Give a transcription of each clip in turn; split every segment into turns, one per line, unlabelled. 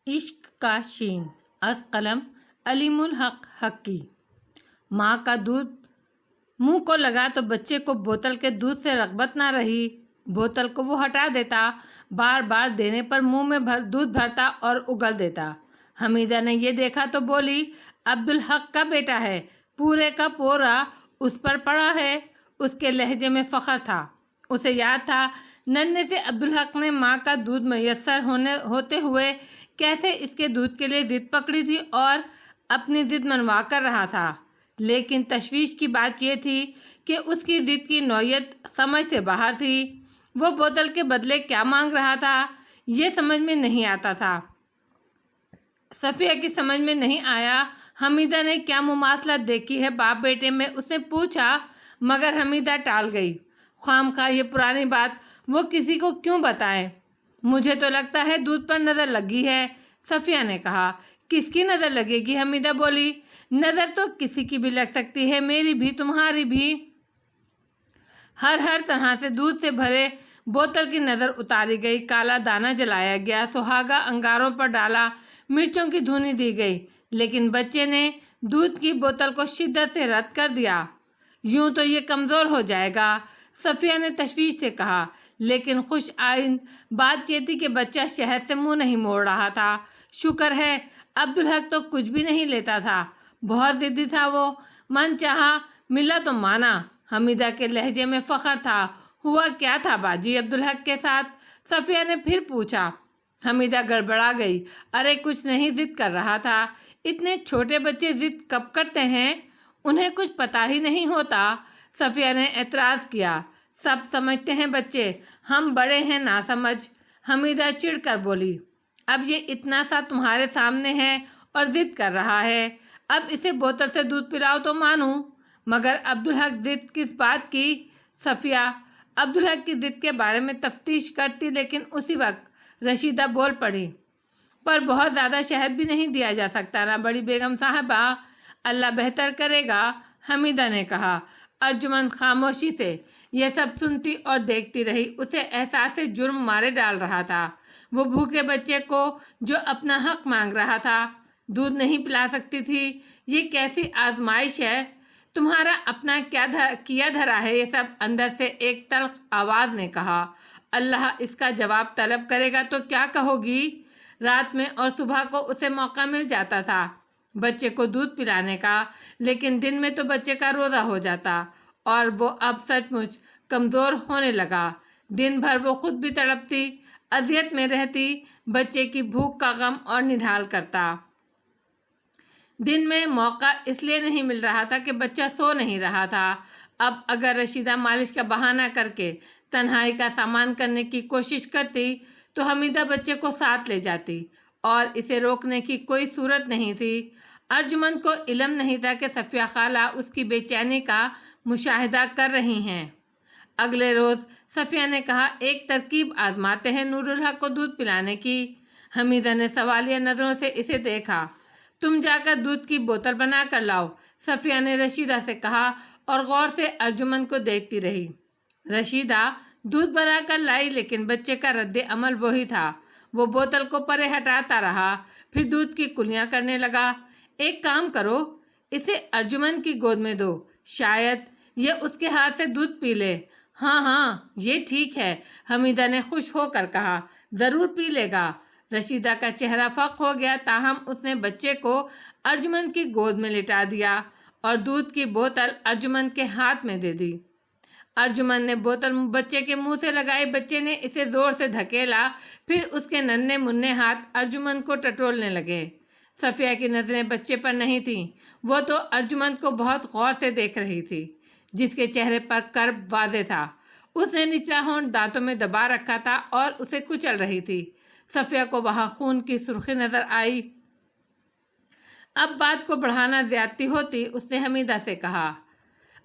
عشق کا شین از قلم علیم الحق حقی۔ ماں کا دودھ منہ کو لگا تو بچے کو بوتل کے دودھ سے رغبت نہ رہی۔ بوتل کو وہ ہٹا دیتا، بار بار دینے پر منہ میں دودھ بھرتا اور اگل دیتا۔ حمیدہ نے یہ دیکھا تو بولی، عبدالحق کا بیٹا ہے، پورے کا پورا اس پر پڑا ہے۔ اس کے لہجے میں فخر تھا۔ اسے یاد تھا ننھے سے عبدالحق نے ماں کا دودھ میسر ہوتے ہوئے کیسے اس کے دودھ کے لیے ضد پکڑی تھی اور اپنی ضد منوا کر رہا تھا۔ لیکن تشویش کی بات یہ تھی کہ اس کی ضد کی نوعیت سمجھ سے باہر تھی۔ وہ بوتل کے بدلے کیا مانگ رہا تھا یہ سمجھ میں نہیں آتا تھا۔ صفیہ کی سمجھ میں نہیں آیا حمیدہ نے کیا مماثلت دیکھی ہے باپ بیٹے میں۔ اس نے پوچھا مگر حمیدہ ٹال گئی۔ خواہ یہ پرانی بات وہ کسی کو کیوں بتائے؟ مجھے تو لگتا ہے دودھ پر نظر لگی ہے، صفیہ نے کہا۔ کس کی نظر لگے گی؟ حمیدہ بولی۔ نظر تو کسی کی بھی لگ سکتی ہے، میری بھی، تمہاری بھی۔ ہر طرح سے دودھ سے بھرے بوتل کی نظر اتاری گئی، کالا دانہ جلایا گیا، سہاگا انگاروں پر ڈالا، مرچوں کی دھنی دی گئی، لیکن بچے نے دودھ کی بوتل کو شدت سے رد کر دیا۔ یوں تو یہ کمزور ہو جائے گا، صفیہ نے تشویش سے کہا، لیکن خوش آئند بات یہ تھی کہ بچہ شہد سے منہ نہیں موڑ رہا تھا۔ شکر ہے، عبدالحق تو کچھ بھی نہیں لیتا تھا، بہت ضدی تھا وہ، من چاہا ملا تو مانا۔ حمیدہ کے لہجے میں فخر تھا۔ ہوا کیا تھا باجی عبدالحق کے ساتھ؟ صفیہ نے پھر پوچھا۔ حمیدہ گڑبڑا گئی۔ ارے کچھ نہیں، ضد کر رہا تھا۔ اتنے چھوٹے بچے ضد کب کرتے ہیں؟ انہیں کچھ پتہ ہی نہیں ہوتا، صفیہ نے اعتراض کیا۔ سب سمجھتے ہیں بچے، ہم بڑے ہیں ناسمجھ، حمیدہ چڑ کر بولی۔ اب یہ اتنا سا تمہارے سامنے ہے اور ضد کر رہا ہے، اب اسے بوتل سے دودھ پلاؤ تو مانوں۔ مگر عبدالحق ضد کس بات کی؟ صفیہ عبدالحق کی ضد کے بارے میں تفتیش کرتی، لیکن اسی وقت رشیدہ بول پڑی۔ پر بہت زیادہ شہد بھی نہیں دیا جا سکتا نا بڑی بیگم صاحبہ؟ اللہ بہتر کرے گا، حمیدہ نے کہا۔ ارجمند خاموشی سے یہ سب سنتی اور دیکھتی رہی۔ اسے احساس جرم مارے ڈال رہا تھا۔ وہ بھوکے بچے کو جو اپنا حق مانگ رہا تھا دودھ نہیں پلا سکتی تھی، یہ کیسی آزمائش ہے؟ تمہارا اپنا کیا دھرا ہے یہ سب، اندر سے ایک تلخ آواز نے کہا۔ اللہ اس کا جواب طلب کرے گا تو کیا کہو گی؟ رات میں اور صبح کو اسے موقع مل جاتا تھا بچے کو دودھ پلانے کا، لیکن دن میں تو بچے کا روزہ ہو جاتا اور وہ اب سچ مچ کمزور ہونے لگا۔ دن بھر وہ خود بھی تڑپتی، اذیت میں رہتی، بچے کی بھوک کا غم اور نڈھال کرتا۔ دن میں موقع اس لیے نہیں مل رہا تھا کہ بچہ سو نہیں رہا تھا۔ اب اگر رشیدہ مالش کا بہانہ کر کے تنہائی کا سامان کرنے کی کوشش کرتی تو حمیدہ بچے کو ساتھ لے جاتی اور اسے روکنے کی کوئی صورت نہیں تھی۔ ارجمند کو علم نہیں تھا کہ صفیہ خالہ اس کی بے چینی کا مشاہدہ کر رہی ہیں۔ اگلے روز صفیہ نے کہا، ایک ترکیب آزماتے ہیں نور الحق کو دودھ پلانے کی۔ حمیدہ نے سوالیہ نظروں سے اسے دیکھا۔ تم جا کر دودھ کی بوتل بنا کر لاؤ، صفیہ نے رشیدہ سے کہا اور غور سے ارجمند کو دیکھتی رہی۔ رشیدہ دودھ بنا کر لائی، لیکن بچے کا رد عمل وہی تھا۔ وہ بوتل کو پرے ہٹاتا رہا، پھر دودھ کی کلیاں کرنے لگا۔ ایک کام کرو، اسے ارجمند کی گود میں دو، شاید یہ اس کے ہاتھ سے دودھ پی لے۔ ہاں یہ ٹھیک ہے، حمیدہ نے خوش ہو کر کہا، ضرور پی لے گا۔ رشیدہ کا چہرہ فق ہو گیا، تاہم اس نے بچے کو ارجمند کی گود میں لٹا دیا اور دودھ کی بوتل ارجمند کے ہاتھ میں دے دی۔ ارجمند نے بوتل بچے کے منہ سے لگائی، بچے نے اسے زور سے دھکیلا، پھر اس کے ننھے منھے ہاتھ ارجمند کو ٹٹولنے لگے۔ صفیہ کی نظریں بچے پر نہیں تھیں، وہ تو ارجمند کو بہت غور سے دیکھ رہی تھی، جس کے چہرے پر کرب واضح تھا۔ اس نے نچلا ہونٹ دانتوں میں دبا رکھا تھا اور اسے کچل رہی تھی۔ صفیہ کو وہاں خون کی سرخی نظر آئی۔ اب بات کو بڑھانا زیادتی ہوتی، اس نے حمیدہ سے کہا۔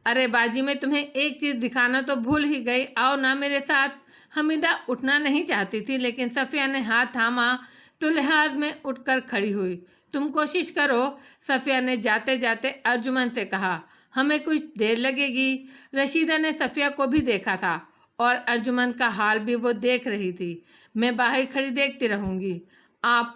ارے باجی، میں تمہیں ایک چیز دکھانا تو بھول ہی گئی، آؤ نا میرے ساتھ۔ حمیدہ اٹھنا نہیں چاہتی تھی، لیکن صفیہ نے ہاتھ تھاما تو لحاظ میں اٹھ کر کھڑی ہوئی۔ تم کوشش کرو، صفیہ نے جاتے جاتے ارجمند سے کہا، ہمیں کچھ دیر لگے گی۔ رشیدہ نے صفیہ کو بھی دیکھا تھا اور ارجمند کا حال بھی وہ دیکھ رہی تھی۔ میں باہر کھڑی دیکھتی رہوں گی، آپ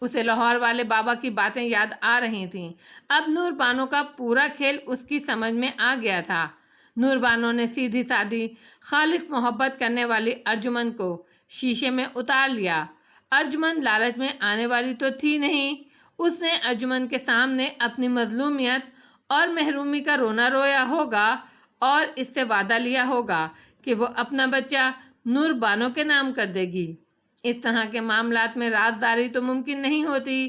اسے لاہور والے بابا کی باتیں یاد آ رہی تھیں۔ اب نور بانو کا پورا کھیل اس کی سمجھ میں آ گیا تھا۔ نور بانو نے سیدھی سادی خالص محبت کرنے والی ارجمن کو شیشے میں اتار لیا۔ ارجمن لالچ میں آنے والی تو تھی نہیں۔ اس نے ارجمن کے سامنے اپنی مظلومیت اور محرومی کا رونا رویا ہوگا اور اس سے وعدہ لیا ہوگا کہ وہ اپنا بچہ نور بانو کے نام کر دے گی۔ اس طرح کے معاملات میں رازداری تو ممکن نہیں ہوتی۔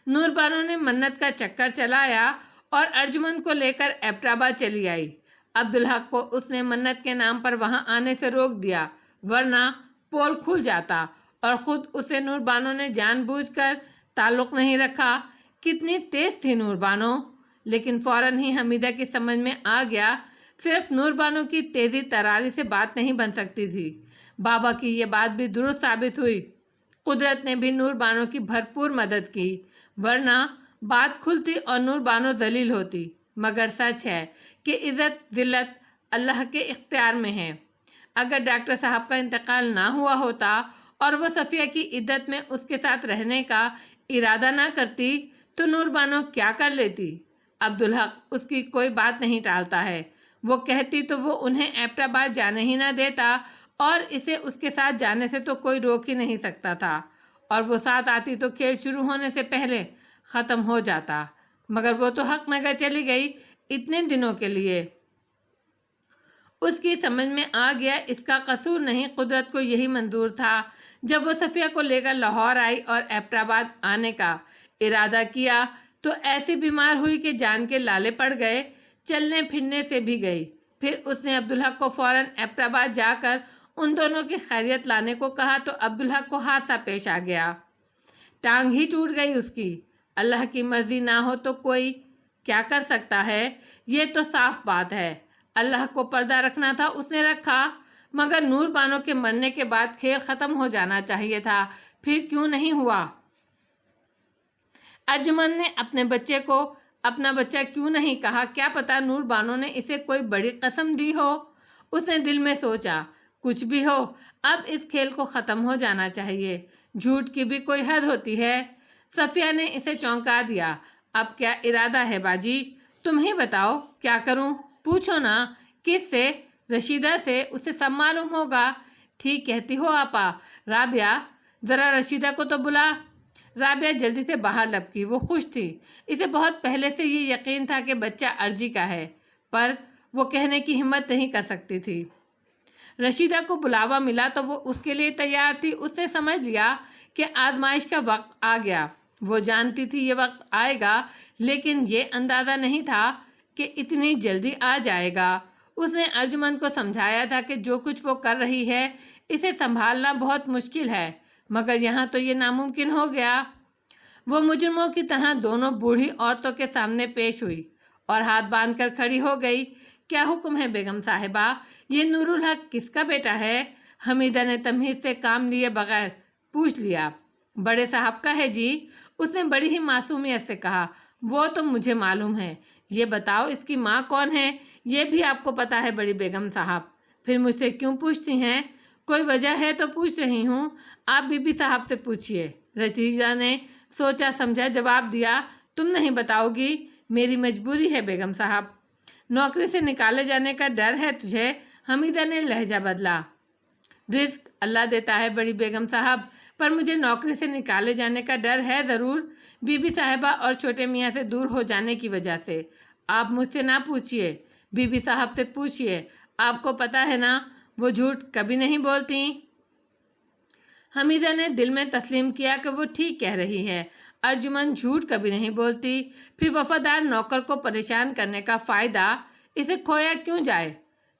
نور بانو نے منت کا چکر چلایا اور ارجمن کو لے کر ایبٹ آباد چلی آئی۔ عبدالحق کو اس نے منت کے نام پر وہاں آنے سے روک دیا، ورنہ پول کھل جاتا، اور خود اسے نور بانو نے جان بوجھ کر تعلق نہیں رکھا۔ کتنی تیز تھی نور بانو! لیکن فوراً ہی حمیدہ کی سمجھ میں آ گیا صرف نور بانو کی تیزی تراری سے بات نہیں بن سکتی تھی۔ بابا کی یہ بات بھی درست ثابت ہوئی۔ قدرت نے بھی نور بانو کی بھرپور مدد کی، ورنہ بات کھلتی اور نور بانو ذلیل ہوتی۔ مگر سچ ہے کہ عزت ذلت اللہ کے اختیار میں ہے۔ اگر ڈاکٹر صاحب کا انتقال نہ ہوا ہوتا اور وہ صفیہ کی عدت میں اس کے ساتھ رہنے کا ارادہ نہ کرتی تو نور بانو کیا کر لیتی؟ عبدالحق اس کی کوئی بات نہیں ٹالتا ہے۔ وہ کہتی تو وہ انہیں ایبٹ آباد جانے ہی نہ دیتا، اور اسے اس کے ساتھ جانے سے تو کوئی روک ہی نہیں سکتا تھا، اور وہ ساتھ آتی تو کھیل شروع ہونے سے پہلے ختم ہو جاتا۔ مگر وہ تو حق نگر چلی گئی اتنے دنوں کے لیے۔ اس کی سمجھ میں آ گیا اس کا قصور نہیں، قدرت کو یہی منظور تھا۔ جب وہ صفیہ کو لے کر لاہور آئی اور ایبٹ آباد آنے کا ارادہ کیا تو ایسی بیمار ہوئی کہ جان کے لالے پڑ گئے، چلنے پھرنے سے بھی گئی۔ پھر اس نے عبدالحق کو فوراً ایبٹ آباد جا کر ان دونوں کی خیریت لانے کو کہا تو عبدالحق کو حادثہ پیش آ گیا، ٹانگ ہی ٹوٹ گئی اس کی۔ اللہ کی مرضی نہ ہو تو کوئی کیا کر سکتا ہے؟ یہ تو صاف بات ہے۔ اللہ کو پردہ رکھنا تھا، اس نے رکھا، مگر نور بانو کے مرنے کے بعد کھیل ختم ہو جانا چاہیے تھا، پھر کیوں نہیں ہوا؟ ارجمن نے اپنے بچے کو اپنا بچہ کیوں نہیں کہا؟ کیا پتا نور بانو نے اسے کوئی بڑی قسم دی ہو۔ اس نے دل میں سوچا، کچھ بھی ہو اب اس کھیل کو ختم ہو جانا چاہیے، جھوٹ کی بھی کوئی حد ہوتی ہے۔ صفیہ نے اسے چونکا دیا۔ اب کیا ارادہ ہے باجی؟ تم ہی بتاؤ، کیا کروں؟ پوچھو نا، کس سے؟ رشیدہ سے، اسے سب معلوم ہوگا۔ ٹھیک کہتی ہو آپا۔ رابعہ، ذرا رشیدہ کو تو بلا۔ رابعہ جلدی سے باہر لپکی۔ وہ خوش تھی، اسے بہت پہلے سے یہ یقین تھا کہ بچہ ارجی کا ہے، پر وہ کہنے کی ہمت نہیں کر سکتی تھی۔ رشیدہ کو بلاوا ملا تو وہ اس کے لیے تیار تھی۔ اس نے سمجھ لیا کہ آزمائش کا وقت آ گیا۔ وہ جانتی تھی یہ وقت آئے گا، لیکن یہ اندازہ نہیں تھا کہ اتنی جلدی آ جائے گا۔ اس نے ارجمن کو سمجھایا تھا کہ جو کچھ وہ کر رہی ہے اسے سنبھالنا بہت مشکل ہے، مگر یہاں تو یہ ناممکن ہو گیا۔ وہ مجرموں کی طرح دونوں بوڑھی عورتوں کے سامنے پیش ہوئی اور ہاتھ باندھ کر کھڑی ہو گئی۔ کیا حکم ہے بیگم صاحبہ؟ یہ نور الحق کس کا بیٹا ہے؟ حمیدہ نے تمہید سے کام لیے بغیر پوچھ لیا۔ بڑے صاحب کا ہے جی، اس نے بڑی ہی معصومیت سے کہا۔ وہ تو مجھے معلوم ہے، یہ بتاؤ اس کی ماں کون ہے؟ یہ بھی آپ کو پتا ہے بڑی بیگم صاحب؟ پھر مجھ سے کیوں پوچھتی ہیں؟ کوئی وجہ ہے تو پوچھ رہی ہوں، آپ بی بی صاحب سے پوچھئے۔ رشیدہ نے سوچا سمجھا جواب دیا، تم نہیں بتاؤ گی؟ میری مجبوری ہے بیگم صاحب۔ نوکری سے نکالے جانے کا ڈر ہے تجھے؟ حمیدہ نے لہجہ بدلا۔ رزق اللہ دیتا ہے بڑی بیگم صاحب، پر مجھے نوکری سے نکالے جانے کا ڈر ہے ضرور، بی بی صاحبہ اور چھوٹے میاں سے دور ہو جانے کی وجہ سے۔ آپ مجھ سے نہ پوچھئے، بی بی صاحب سے پوچھئے، آپ کو پتا ہے نا وہ جھوٹ کبھی نہیں بولتی۔ حمیدہ نے دل میں تسلیم کیا کہ وہ ٹھیک کہہ رہی ہے، ارجمن جھوٹ کبھی نہیں بولتی، پھر وفادار نوکر کو پریشان کرنے کا فائدہ اسے کھویا کیوں جائے؟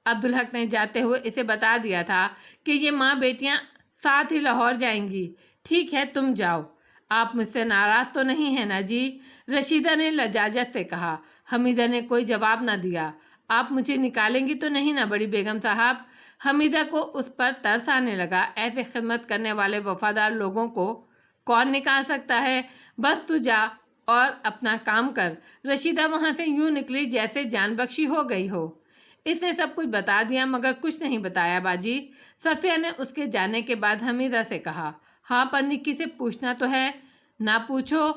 عبدالحق نے جاتے ہوئے اسے بتا دیا تھا کہ یہ ماں بیٹیاں ساتھ ہی لاہور جائیں گی۔ ٹھیک ہے تم جاؤ، آپ مجھ سے ناراض تو نہیں ہیں نا جی؟ رشیدہ نے لجاجت سے کہا۔ حمیدہ نے کوئی جواب نہ دیا۔ آپ مجھے نکالیں گی تو نہیں نا بڑی بیگم صاحب؟ حمیدہ کو اس پر ترس آنے لگا، ایسے خدمت کرنے والے وفادار لوگوں کو کون نکال سکتا ہے؟ بس تو جا اور اپنا کام کر۔ رشیدہ وہاں سے یوں نکلی جیسے جان بخشی ہو گئی ہو۔ اس نے سب کچھ بتا دیا مگر کچھ نہیں بتایا باجی۔ صفیہ نے اس کے جانے کے بعد حمیدہ سے کہا، ہاں پر نکی سے پوچھنا تو ہے، نہ پوچھو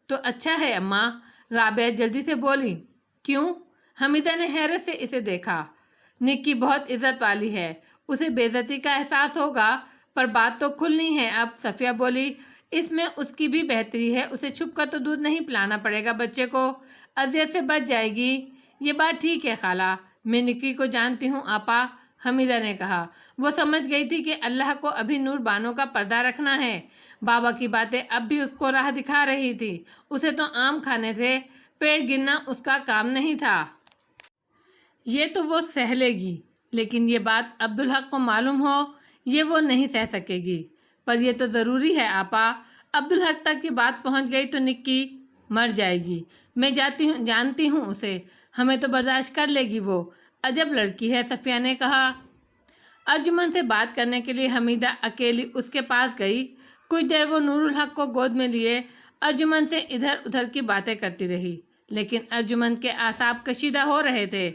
تو اچھا ہے اماں، رابعہ جلدی سے بولی۔ کیوں؟ حمیدہ نے حیرت سے اسے دیکھا۔ نکی بہت عزت والی ہے، اسے بے عزتی کا احساس ہوگا، پر بات تو کھلنی ہے اب، صفیہ بولی۔ اس میں اس کی بھی بہتری ہے، اسے چھپ کر تو دودھ نہیں پلانا پڑے گا، بچے کو اذیت سے بچ جائے گی۔ یہ بات ٹھیک ہے خالہ، میں نکی کو جانتی ہوں آپا، حمیدہ نے کہا۔ وہ سمجھ گئی تھی کہ اللہ کو ابھی نور بانو کا پردہ رکھنا ہے۔ بابا کی باتیں اب بھی اس کو راہ دکھا رہی تھی، اسے تو آم کھانے سے پیٹ گرنا اس کا کام نہیں تھا، یہ تو وہ سہ لے گی، لیکن یہ بات عبدالحق کو معلوم ہو یہ وہ نہیں سہ سکے گی۔ پر یہ تو ضروری ہے آپا، عبدالحق تک یہ بات پہنچ گئی تو نکی مر جائے گی۔ میں جانتی ہوں اسے، ہمیں تو برداشت کر لے گی وہ، عجب لڑکی ہے، صفیہ نے کہا۔ ارجمن سے بات کرنے کے لیے حمیدہ اکیلی اس کے پاس گئی۔ کچھ دیر وہ نور الحق کو گود میں لیے ارجمن سے ادھر ادھر کی باتیں کرتی رہی، لیکن ارجمن کے اعصاب کشیدہ ہو رہے تھے۔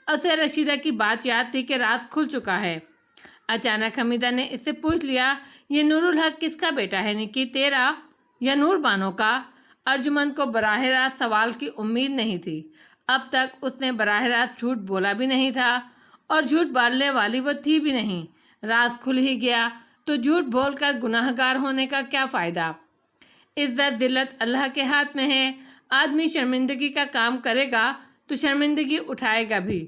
اسے رشیدہ کی بات یاد تھی کہ راز کھل چکا ہے۔ اچانک حمیدہ نے اس سے پوچھ لیا، یہ نور الحق کس کا بیٹا ہے نکی، تیرا یا نور بانو کا؟ ارجمن کو براہ راست سوال کی امید نہیں تھی، اب تک اس نے براہ راست جھوٹ بولا بھی نہیں تھا، اور جھوٹ بولنے والی وہ تھی بھی نہیں۔ راز کھل ہی گیا تو جھوٹ بول کر گناہ گار ہونے کا کیا فائدہ؟ عزت ذلت اللہ کے ہاتھ میں ہے، آدمی شرمندگی کا کام کرے گا تو شرمندگی اٹھائے گا بھی،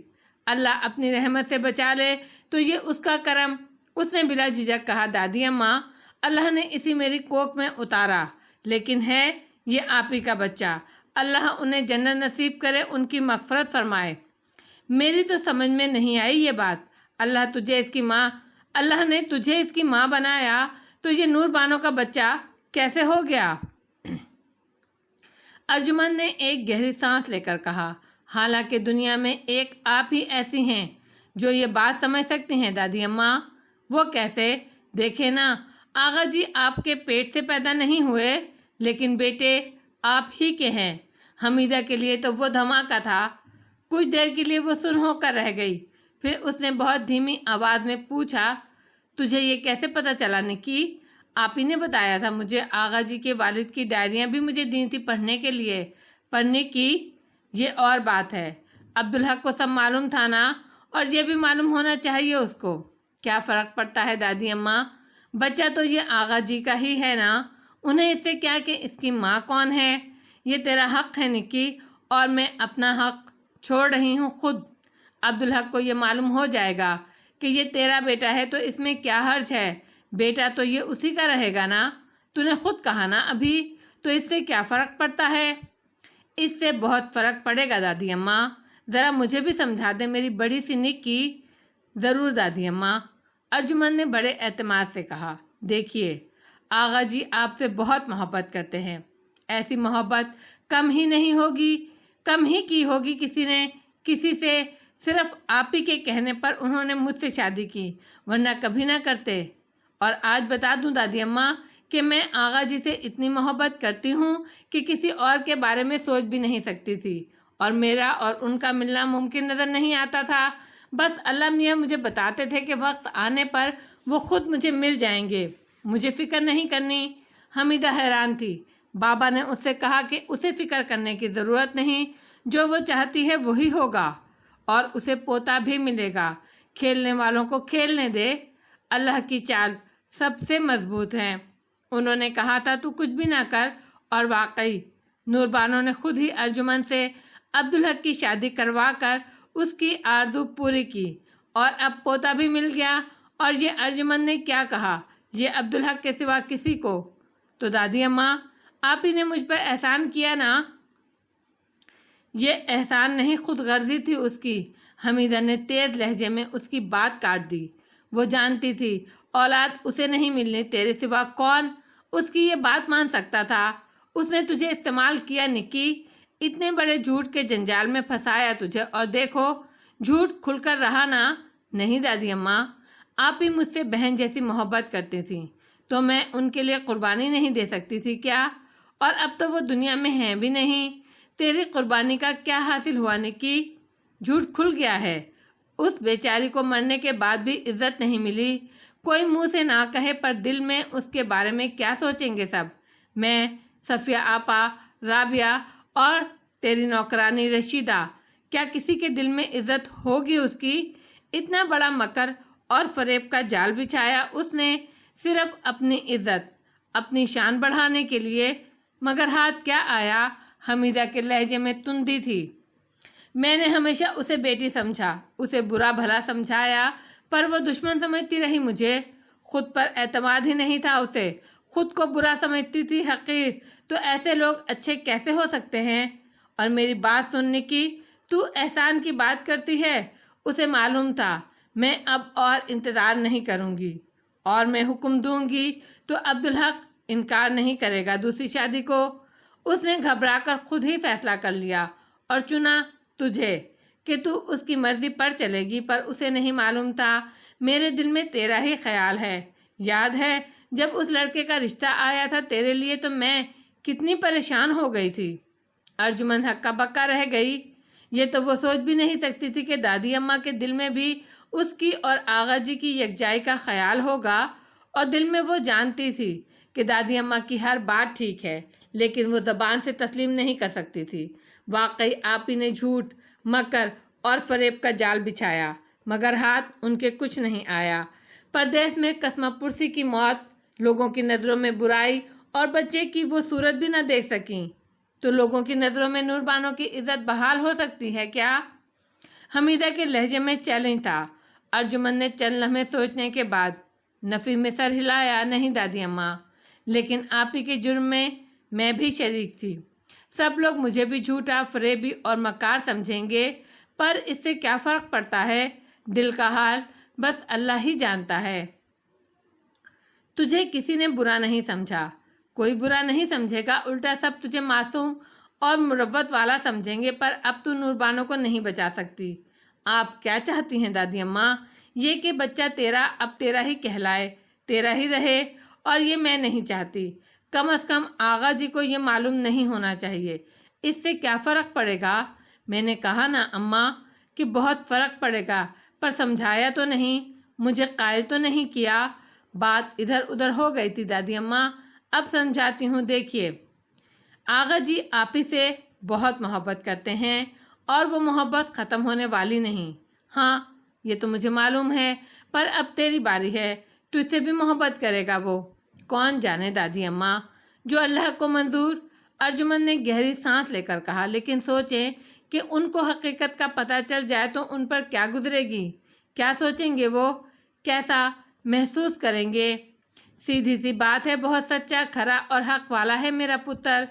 اللہ اپنی رحمت سے بچا لے تو یہ اس کا کرم۔ اس نے بلا جھجک کہا، دادی اماں، اللہ نے اسی میری کوکھ میں اتارا، لیکن ہے یہ آپ ہی کا بچہ، اللہ انہیں جنت نصیب کرے، ان کی مغفرت فرمائے۔ میری تو سمجھ میں نہیں آئی یہ بات، اللہ نے تجھے اس کی ماں بنایا تو یہ نور بانو کا بچہ کیسے ہو گیا؟ ارجمن نے ایک گہری سانس لے کر کہا، حالانکہ دنیا میں ایک آپ ہی ایسی ہیں جو یہ بات سمجھ سکتی ہیں دادی اماں۔ وہ کیسے؟ دیکھیں نا، آغا جی آپ کے پیٹ سے پیدا نہیں ہوئے، لیکن بیٹے آپ ہی کے ہیں۔ حمیدہ کے لیے تو وہ دھماکہ تھا۔ کچھ دیر کے لیے وہ سن ہو کر رہ گئی، پھر اس نے بہت دھیمی آواز میں پوچھا، تجھے یہ کیسے پتہ چلا نکی؟ آپ ہی نے بتایا تھا مجھے، آغا جی کے والد کی ڈائریاں بھی مجھے دی تھی پڑھنے کے لیے۔ پڑھنے کی یہ اور بات ہے، عبدالحق کو سب معلوم تھا نا، اور یہ بھی معلوم ہونا چاہیے اس کو۔ کیا فرق پڑتا ہے دادی اماں، بچہ تو یہ آغا جی کا ہی ہے نا، انہیں اس سے کیا کہ اس کی ماں کون ہے؟ یہ تیرا حق ہے نکی، اور میں اپنا حق چھوڑ رہی ہوں خود۔ عبدالحق کو یہ معلوم ہو جائے گا کہ یہ تیرا بیٹا ہے تو اس میں کیا حرج ہے؟ بیٹا تو یہ اسی کا رہے گا نا، تو نے خود کہا نا ابھی، تو اس سے کیا فرق پڑتا ہے؟ اس سے بہت فرق پڑے گا دادی اماں، ذرا مجھے بھی سمجھا دیں میری بڑی سی نکی۔ ضرور دادی اماں، ارجمن نے بڑے اعتماد سے کہا۔ دیکھیے آغا جی آپ سے بہت محبت کرتے ہیں، ایسی محبت کم ہی کی ہوگی کسی نے کسی سے، صرف آپ ہی کے کہنے پر انہوں نے مجھ سے شادی کی، ورنہ کبھی نہ کرتے۔ اور آج بتا دوں دادی اماں کہ میں آغا جی سے اتنی محبت کرتی ہوں کہ کسی اور کے بارے میں سوچ بھی نہیں سکتی تھی، اور میرا اور ان کا ملنا ممکن نظر نہیں آتا تھا، بس اللہ میاں مجھے بتاتے تھے کہ وقت آنے پر وہ خود مجھے مل جائیں گے، مجھے فکر نہیں کرنی۔ حمیدہ حیران تھی۔ بابا نے اس سے کہا کہ اسے فکر کرنے کی ضرورت نہیں، جو وہ چاہتی ہے وہی ہوگا، اور اسے پوتا بھی ملے گا، کھیلنے والوں کو کھیلنے دے، اللہ کی چال سب سے مضبوط ہے۔ انہوں نے کہا تھا تو کچھ بھی نہ کر، اور واقعی نور بانو نے خود ہی ارجمن سے عبدالحق کی شادی کروا کر اس کی آرزو پوری کی، اور اب پوتا بھی مل گیا۔ اور یہ ارجمن نے کیا کہا، یہ عبدالحق کے سوا کسی کو؟ تو دادی اماں آپ ہی نے مجھ پر احسان کیا نا۔ یہ احسان نہیں، خود غرضی تھی اس کی۔ حمیدہ نے تیز لہجے میں اس کی بات کاٹ دی۔ وہ جانتی تھی اولاد اسے نہیں ملنی، تیرے سوا کون اس کی یہ بات مان سکتا تھا؟ اس نے تجھے استعمال کیا نکی، اتنے بڑے جھوٹ کے جنجال میں پھنسایا تجھے، اور دیکھو جھوٹ کھل کر رہا نا۔ نہیں دادی اماں، آپ ہی مجھ سے بہن جیسی محبت کرتی تھیں، تو میں ان کے لیے قربانی نہیں دے سکتی تھی کیا؟ اور اب تو وہ دنیا میں ہیں بھی نہیں، تیری قربانی کا کیا حاصل ہوا نکی؟ جھوٹ کھل گیا ہے۔ اس بیچاری کو مرنے کے بعد بھی عزت نہیں ملی، کوئی منہ سے نہ کہے پر دل میں اس کے بارے میں کیا سوچیں گے سب۔ میں صفیہ آپا، رابعہ اور تیری نوکرانی رشیدہ، کیا کسی کے دل میں عزت ہوگی اس کی؟ اتنا بڑا مکر اور فریب کا جال بچھایا اس نے صرف اپنی عزت، اپنی شان بڑھانے کے لیے، مگر ہاتھ کیا آیا؟ حمیدہ کے لہجے میں تندی تھی۔ میں نے ہمیشہ اسے بیٹی سمجھا، اسے برا بھلا سمجھایا، پر وہ دشمن سمجھتی رہی مجھے۔ خود پر اعتماد ہی نہیں تھا اسے، خود کو برا سمجھتی تھی، حقیر۔ تو ایسے لوگ اچھے کیسے ہو سکتے ہیں؟ اور میری بات سننے کی تو احسان کی بات کرتی ہے۔ اسے معلوم تھا میں اب اور انتظار نہیں کروں گی، اور میں حکم دوں گی تو عبدالحق انکار نہیں کرے گا دوسری شادی کو۔ اس نے گھبرا کر خود ہی فیصلہ کر لیا اور چنا تجھے کہ تو اس کی مرضی پر چلے گی، پر اسے نہیں معلوم تھا میرے دل میں تیرا ہی خیال ہے۔ یاد ہے جب اس لڑکے کا رشتہ آیا تھا تیرے لیے تو میں کتنی پریشان ہو گئی تھی۔ ارجمن ہکا بکا رہ گئی۔ یہ تو وہ سوچ بھی نہیں سکتی تھی کہ دادی اماں کے دل میں بھی اس کی اور آغا جی کی یکجائی کا خیال ہوگا، اور دل میں وہ جانتی تھی کہ دادی اماں کی ہر بات ٹھیک ہے، لیکن وہ زبان سے تسلیم نہیں کر سکتی تھی۔ واقعی آپ ہی نے جھوٹ، مکر اور فریب کا جال بچھایا، مگر ہاتھ ان کے کچھ نہیں آیا۔ پردیس میں قسمہ پرسی کی موت، لوگوں کی نظروں میں برائی اور بچے کی وہ صورت بھی نہ دیکھ سکیں، تو لوگوں کی نظروں میں نور بانو کی عزت بحال ہو سکتی ہے کیا؟ حمیدہ کے لہجے میں چیلنج تھا۔ ارجمن نے چند لمحے سوچنے کے بعد نفی میں سر ہلایا، نہیں دادی اماں، لیکن آپ ہی کے جرم میں بھی شریک تھی۔ سب لوگ مجھے بھی جھوٹا، فریبی اور مکار سمجھیں گے، پر اس سے کیا فرق پڑتا ہے؟ دل کا حال بس اللہ ہی جانتا ہے۔ تجھے کسی نے برا نہیں سمجھا، کوئی برا نہیں سمجھے گا، الٹا سب تجھے معصوم اور مروت والا سمجھیں گے، پر اب تو نور بانو کو نہیں بچا سکتی۔ آپ کیا چاہتی ہیں دادی اماں؟ یہ کہ بچہ تیرا اب تیرا ہی کہلائے، تیرا ہی رہے، اور یہ میں نہیں چاہتی۔ کم از کم آغا جی کو یہ معلوم نہیں ہونا چاہیے۔ اس سے کیا فرق پڑے گا؟ میں نے کہا نا اماں کہ بہت فرق پڑے گا، پر سمجھایا تو نہیں، مجھے قائل تو نہیں کیا۔ بات ادھر ادھر ہو گئی تھی دادی اماں، اب سمجھاتی ہوں۔ دیکھیے آغا جی آپ ہی سے بہت محبت کرتے ہیں، اور وہ محبت ختم ہونے والی نہیں۔ ہاں یہ تو مجھے معلوم ہے، پر اب تیری باری ہے، تجھ سے بھی محبت کرے گا وہ۔ کون جانے دادی اماں، جو اللہ کو منظور۔ ارجمن نے گہری سانس لے کر کہا، لیکن سوچیں کہ ان کو حقیقت کا پتہ چل جائے تو ان پر کیا گزرے گی، کیا سوچیں گے وہ، کیسا محسوس کریں گے؟ سیدھی سی بات ہے، بہت سچا، کھرا اور حق والا ہے میرا پتر۔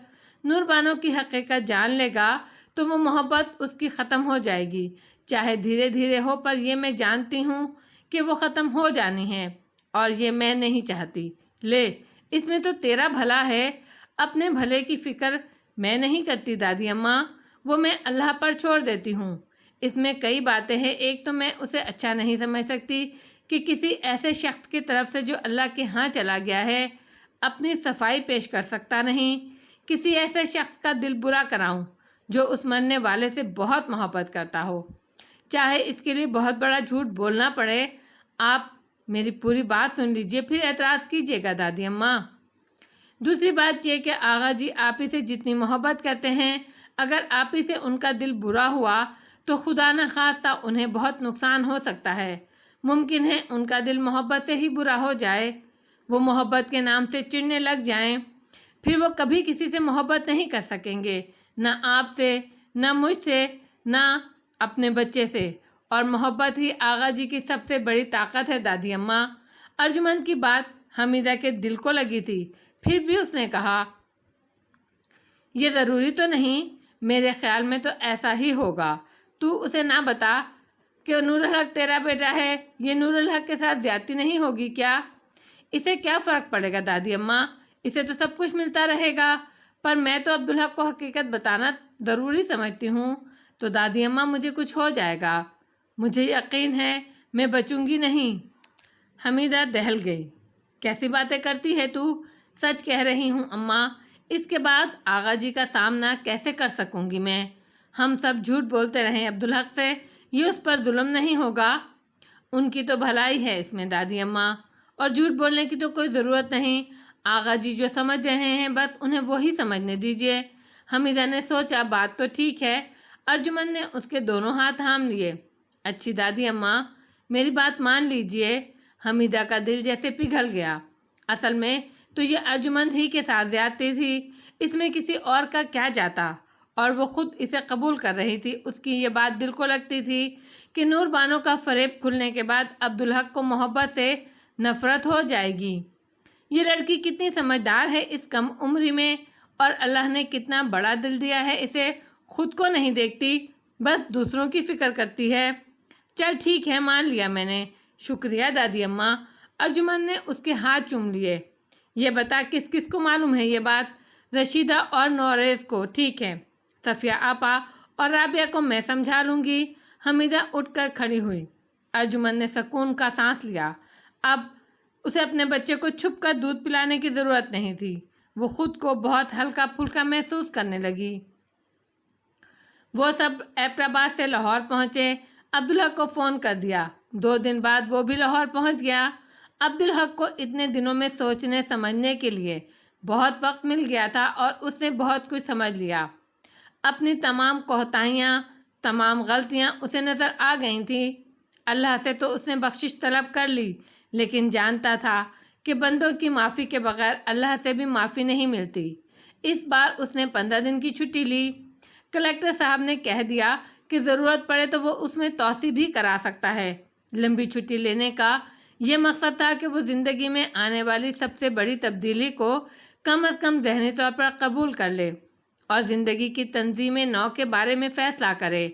نور بانو کی حقیقت جان لے گا تو وہ محبت اس کی ختم ہو جائے گی، چاہے دھیرے دھیرے ہو، پر یہ میں جانتی ہوں کہ وہ ختم ہو جانی ہے، اور یہ میں نہیں چاہتی۔ لے، اس میں تو تیرا بھلا ہے، اپنے بھلے کی فکر میں نہیں کرتی دادی اماں، وہ میں اللہ پر چھوڑ دیتی ہوں۔ اس میں کئی باتیں ہیں، ایک تو میں اسے اچھا نہیں سمجھ سکتی کہ کسی ایسے شخص کی طرف سے جو اللہ کے ہاں چلا گیا ہے اپنی صفائی پیش کر سکتا نہیں، کسی ایسے شخص کا دل برا کراؤں جو اس مرنے والے سے بہت محبت کرتا ہو، چاہے اس کے لیے بہت بڑا جھوٹ بولنا پڑے۔ آپ میری پوری بات سن لیجئے، پھر اعتراض کیجئے گا دادی اماں۔ دوسری بات یہ کہ آغا جی آپ ہی سے جتنی محبت کرتے ہیں، اگر آپ ہی سے ان کا دل برا ہوا تو خدا نہ خواستہ انہیں بہت نقصان ہو سکتا ہے۔ ممکن ہے ان کا دل محبت سے ہی برا ہو جائے، وہ محبت کے نام سے چڑھنے لگ جائیں، پھر وہ کبھی کسی سے محبت نہیں کر سکیں گے، نہ آپ سے، نہ مجھ سے، نہ اپنے بچے سے، اور محبت ہی آغا جی کی سب سے بڑی طاقت ہے دادی اماں۔ ارجمن کی بات حمیدہ کے دل کو لگی تھی، پھر بھی اس نے کہا، یہ ضروری تو نہیں، میرے خیال میں تو ایسا ہی ہوگا۔ تو اسے نہ بتا کہ نور الحق تیرا بیٹا ہے، یہ نور الحق کے ساتھ زیادتی نہیں ہوگی کیا؟ اسے کیا فرق پڑے گا دادی اماں، اسے تو سب کچھ ملتا رہے گا، پر میں تو عبدالحق کو حقیقت بتانا ضروری سمجھتی ہوں۔ تو دادی اماں مجھے کچھ ہو جائے گا، مجھے یقین ہے میں بچوں گی نہیں۔ حمیدہ دہل گئی۔ کیسی باتیں کرتی ہے تو؟ سچ کہہ رہی ہوں اماں، اس کے بعد آغا جی کا سامنا کیسے کر سکوں گی میں؟ ہم سب جھوٹ بولتے رہیں عبدالحق سے، یہ اس پر ظلم نہیں ہوگا؟ ان کی تو بھلائی ہے اس میں دادی اماں، اور جھوٹ بولنے کی تو کوئی ضرورت نہیں۔ آغا جی جو سمجھ رہے ہیں بس انہیں وہی سمجھنے دیجیے۔ حمیدہ نے سوچا بات تو ٹھیک ہے۔ ارجمن نے اس کے دونوں ہاتھ تھام لیے۔ اچھی دادی اماں میری بات مان لیجیے۔ حمیدہ کا دل جیسے پگھل گیا۔ اصل میں تو یہ ارجمن ہی کے ساتھ زیادتی تھی، اس میں کسی اور کا کیا جاتا، اور وہ خود اسے قبول کر رہی تھی۔ اس کی یہ بات دل کو لگتی تھی کہ نور بانو کا فریب کھلنے کے بعد عبدالحق کو محبت سے نفرت ہو جائے گی۔ یہ لڑکی کتنی سمجھدار ہے اس کم عمری میں، اور اللہ نے کتنا بڑا دل دیا ہے اسے، خود کو نہیں دیکھتی، بس دوسروں کی فکر کرتی ہے۔ چل ٹھیک ہے، مان لیا میں نے، شکریہ دادی اماں۔ ارجمن نے اس کے ہاتھ چوم لیے۔ یہ بتا کس کس کو معلوم ہے یہ بات؟ رشیدہ اور نوریز کو۔ ٹھیک ہے، صفیہ آپا اور رابعہ کو میں سمجھا لوں گی۔ حمیدہ اٹھ کر کھڑی ہوئی۔ ارجمن نے سکون کا سانس لیا۔ اب اسے اپنے بچے کو چھپ کر دودھ پلانے کی ضرورت نہیں تھی۔ وہ خود کو بہت ہلکا پھلکا محسوس کرنے لگی۔ وہ سب ایبٹ سے لاہور پہنچے۔ عبدالحق کو فون کر دیا۔ 2 دن بعد وہ بھی لاہور پہنچ گیا۔ عبدالحق کو اتنے دنوں میں سوچنے سمجھنے کے لیے بہت وقت مل گیا تھا، اور اس نے بہت کچھ سمجھ لیا۔ اپنی تمام کوتاہیاں، تمام غلطیاں اسے نظر آ گئی تھیں۔ اللہ سے تو اس نے بخشش طلب کر لی، لیکن جانتا تھا کہ بندوں کی معافی کے بغیر اللہ سے بھی معافی نہیں ملتی۔ اس بار اس نے 15 دن کی چھٹی لی۔ کلکٹر صاحب نے کہہ دیا کہ ضرورت پڑے تو وہ اس میں توسیع بھی کرا سکتا ہے۔ لمبی چھٹی لینے کا یہ مقصد تھا کہ وہ زندگی میں آنے والی سب سے بڑی تبدیلی کو کم از کم ذہنی طور پر قبول کر لے، اور زندگی کی تنظیم نو کے بارے میں فیصلہ کرے۔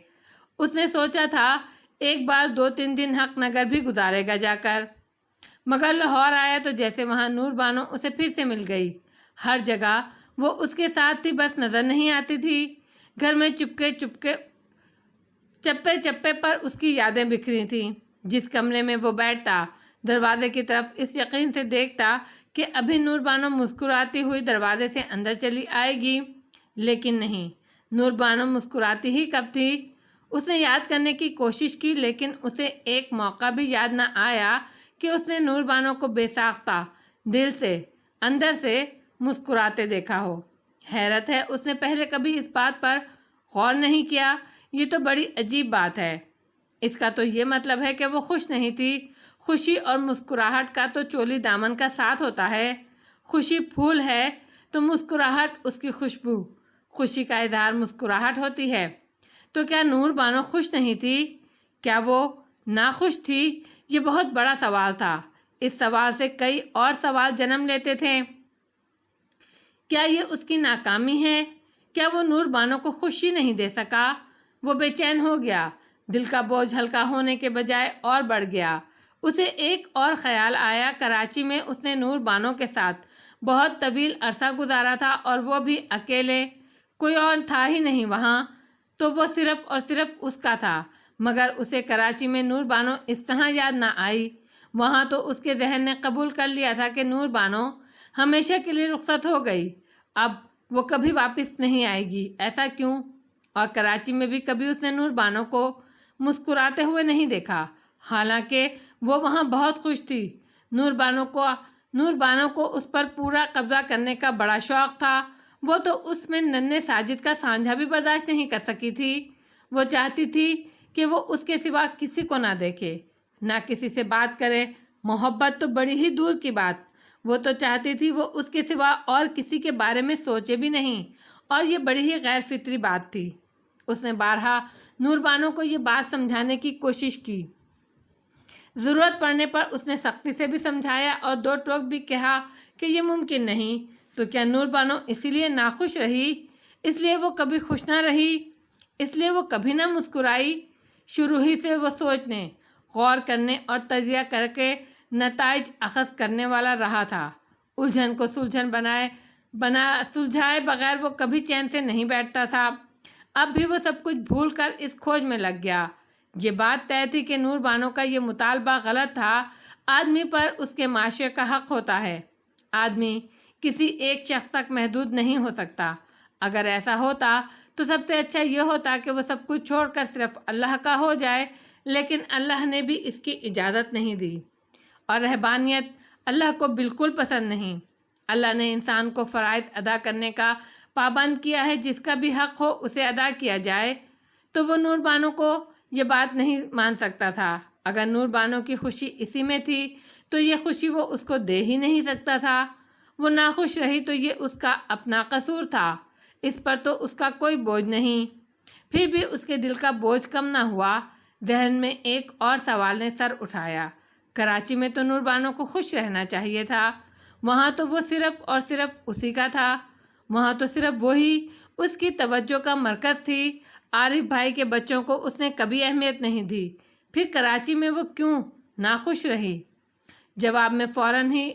اس نے سوچا تھا ایک بار 2-3 دن حق نگر بھی گزارے گا جا کر، مگر لاہور آیا تو جیسے وہاں نور بانو اسے پھر سے مل گئی۔ ہر جگہ وہ اس کے ساتھ تھی، بس نظر نہیں آتی تھی۔ گھر میں چپے چپے پر اس کی یادیں بکھری تھیں۔ جس کمرے میں وہ بیٹھتا، دروازے کی طرف اس یقین سے دیکھتا کہ ابھی نور بانو مسکراتی ہوئی دروازے سے اندر چلی آئے گی، لیکن نہیں، نور بانو مسکراتی ہی کب تھی؟ اس نے یاد کرنے کی کوشش کی، لیکن اسے ایک موقع بھی یاد نہ آیا کہ اس نے نور بانو کو بے ساختہ دل سے اندر سے مسکراتے دیکھا ہو۔ حیرت ہے اس نے پہلے کبھی اس بات پر غور نہیں کیا۔ یہ تو بڑی عجیب بات ہے۔ اس کا تو یہ مطلب ہے کہ وہ خوش نہیں تھی۔ خوشی اور مسکراہٹ کا تو چولی دامن کا ساتھ ہوتا ہے۔ خوشی پھول ہے تو مسکراہٹ اس کی خوشبو، خوشی کا اظہار مسکراہٹ ہوتی ہے۔ تو کیا نور بانو خوش نہیں تھی؟ کیا وہ ناخوش تھی؟ یہ بہت بڑا سوال تھا۔ اس سوال سے کئی اور سوال جنم لیتے تھے۔ کیا یہ اس کی ناکامی ہے؟ کیا وہ نور بانو کو خوشی نہیں دے سکا؟ وہ بے چین ہو گیا۔ دل کا بوجھ ہلکا ہونے کے بجائے اور بڑھ گیا۔ اسے ایک اور خیال آیا۔ کراچی میں اس نے نور بانو کے ساتھ بہت طویل عرصہ گزارا تھا، اور وہ بھی اکیلے، کوئی اور تھا ہی نہیں وہاں، تو وہ صرف اور صرف اس کا تھا۔ مگر اسے کراچی میں نور بانو اس طرح یاد نہ آئی۔ وہاں تو اس کے ذہن نے قبول کر لیا تھا کہ نور بانو ہمیشہ کے لیے رخصت ہو گئی، اب وہ کبھی واپس نہیں آئے گی۔ ایسا کیوں؟ اور کراچی میں بھی کبھی اس نے نور بانو کو مسکراتے ہوئے نہیں دیکھا، حالانکہ وہ وہاں بہت خوش تھی۔ نور بانو کو اس پر پورا قبضہ کرنے کا بڑا شوق تھا۔ وہ تو اس میں ننھے ساجد کا سانجھا بھی برداشت نہیں کر سکی تھی۔ وہ چاہتی تھی کہ وہ اس کے سوا کسی کو نہ دیکھے، نہ کسی سے بات کرے۔ محبت تو بڑی ہی دور کی بات، وہ تو چاہتی تھی وہ اس کے سوا اور کسی کے بارے میں سوچے بھی نہیں، اور یہ بڑی ہی غیر فطری بات تھی۔ اس نے بارہا نور بانو کو یہ بات سمجھانے کی کوشش کی۔ ضرورت پڑنے پر اس نے سختی سے بھی سمجھایا اور 2 ٹوک بھی کہا کہ یہ ممکن نہیں۔ تو کیا نور بانو اسی لیے ناخوش رہی؟ اس لیے وہ کبھی خوش نہ رہی؟ اس لیے وہ کبھی نہ مسکرائی؟ شروع ہی سے وہ سوچنے، غور کرنے اور تجزیہ کر کے نتائج اخذ کرنے والا رہا تھا۔ الجھن کو سلجھائے بغیر وہ کبھی چین سے نہیں بیٹھتا تھا۔ اب بھی وہ سب کچھ بھول کر اس کھوج میں لگ گیا۔ یہ بات طے تھی کہ نور بانو کا یہ مطالبہ غلط تھا۔ آدمی پر اس کے معاشرے کا حق ہوتا ہے۔ آدمی کسی ایک شخص تک محدود نہیں ہو سکتا۔ اگر ایسا ہوتا تو سب سے اچھا یہ ہوتا کہ وہ سب کچھ چھوڑ کر صرف اللہ کا ہو جائے، لیکن اللہ نے بھی اس کی اجازت نہیں دی، اور رہبانیت اللہ کو بالکل پسند نہیں۔ اللہ نے انسان کو فرائض ادا کرنے کا پابند کیا ہے، جس کا بھی حق ہو اسے ادا کیا جائے، تو وہ نور بانو کو یہ بات نہیں مان سکتا تھا۔ اگر نور بانو کی خوشی اسی میں تھی تو یہ خوشی وہ اس کو دے ہی نہیں سکتا تھا۔ وہ ناخوش رہی تو یہ اس کا اپنا قصور تھا، اس پر تو اس کا کوئی بوجھ نہیں۔ پھر بھی اس کے دل کا بوجھ کم نہ ہوا۔ ذہن میں ایک اور سوال نے سر اٹھایا، کراچی میں تو نور بانو کو خوش رہنا چاہیے تھا، وہاں تو وہ صرف اور صرف اسی کا تھا، وہاں تو صرف وہی اس کی توجہ کا مرکز تھی۔ عارف بھائی کے بچوں کو اس نے کبھی اہمیت نہیں دی، پھر کراچی میں وہ کیوں ناخوش رہی؟ جواب میں فوراً ہی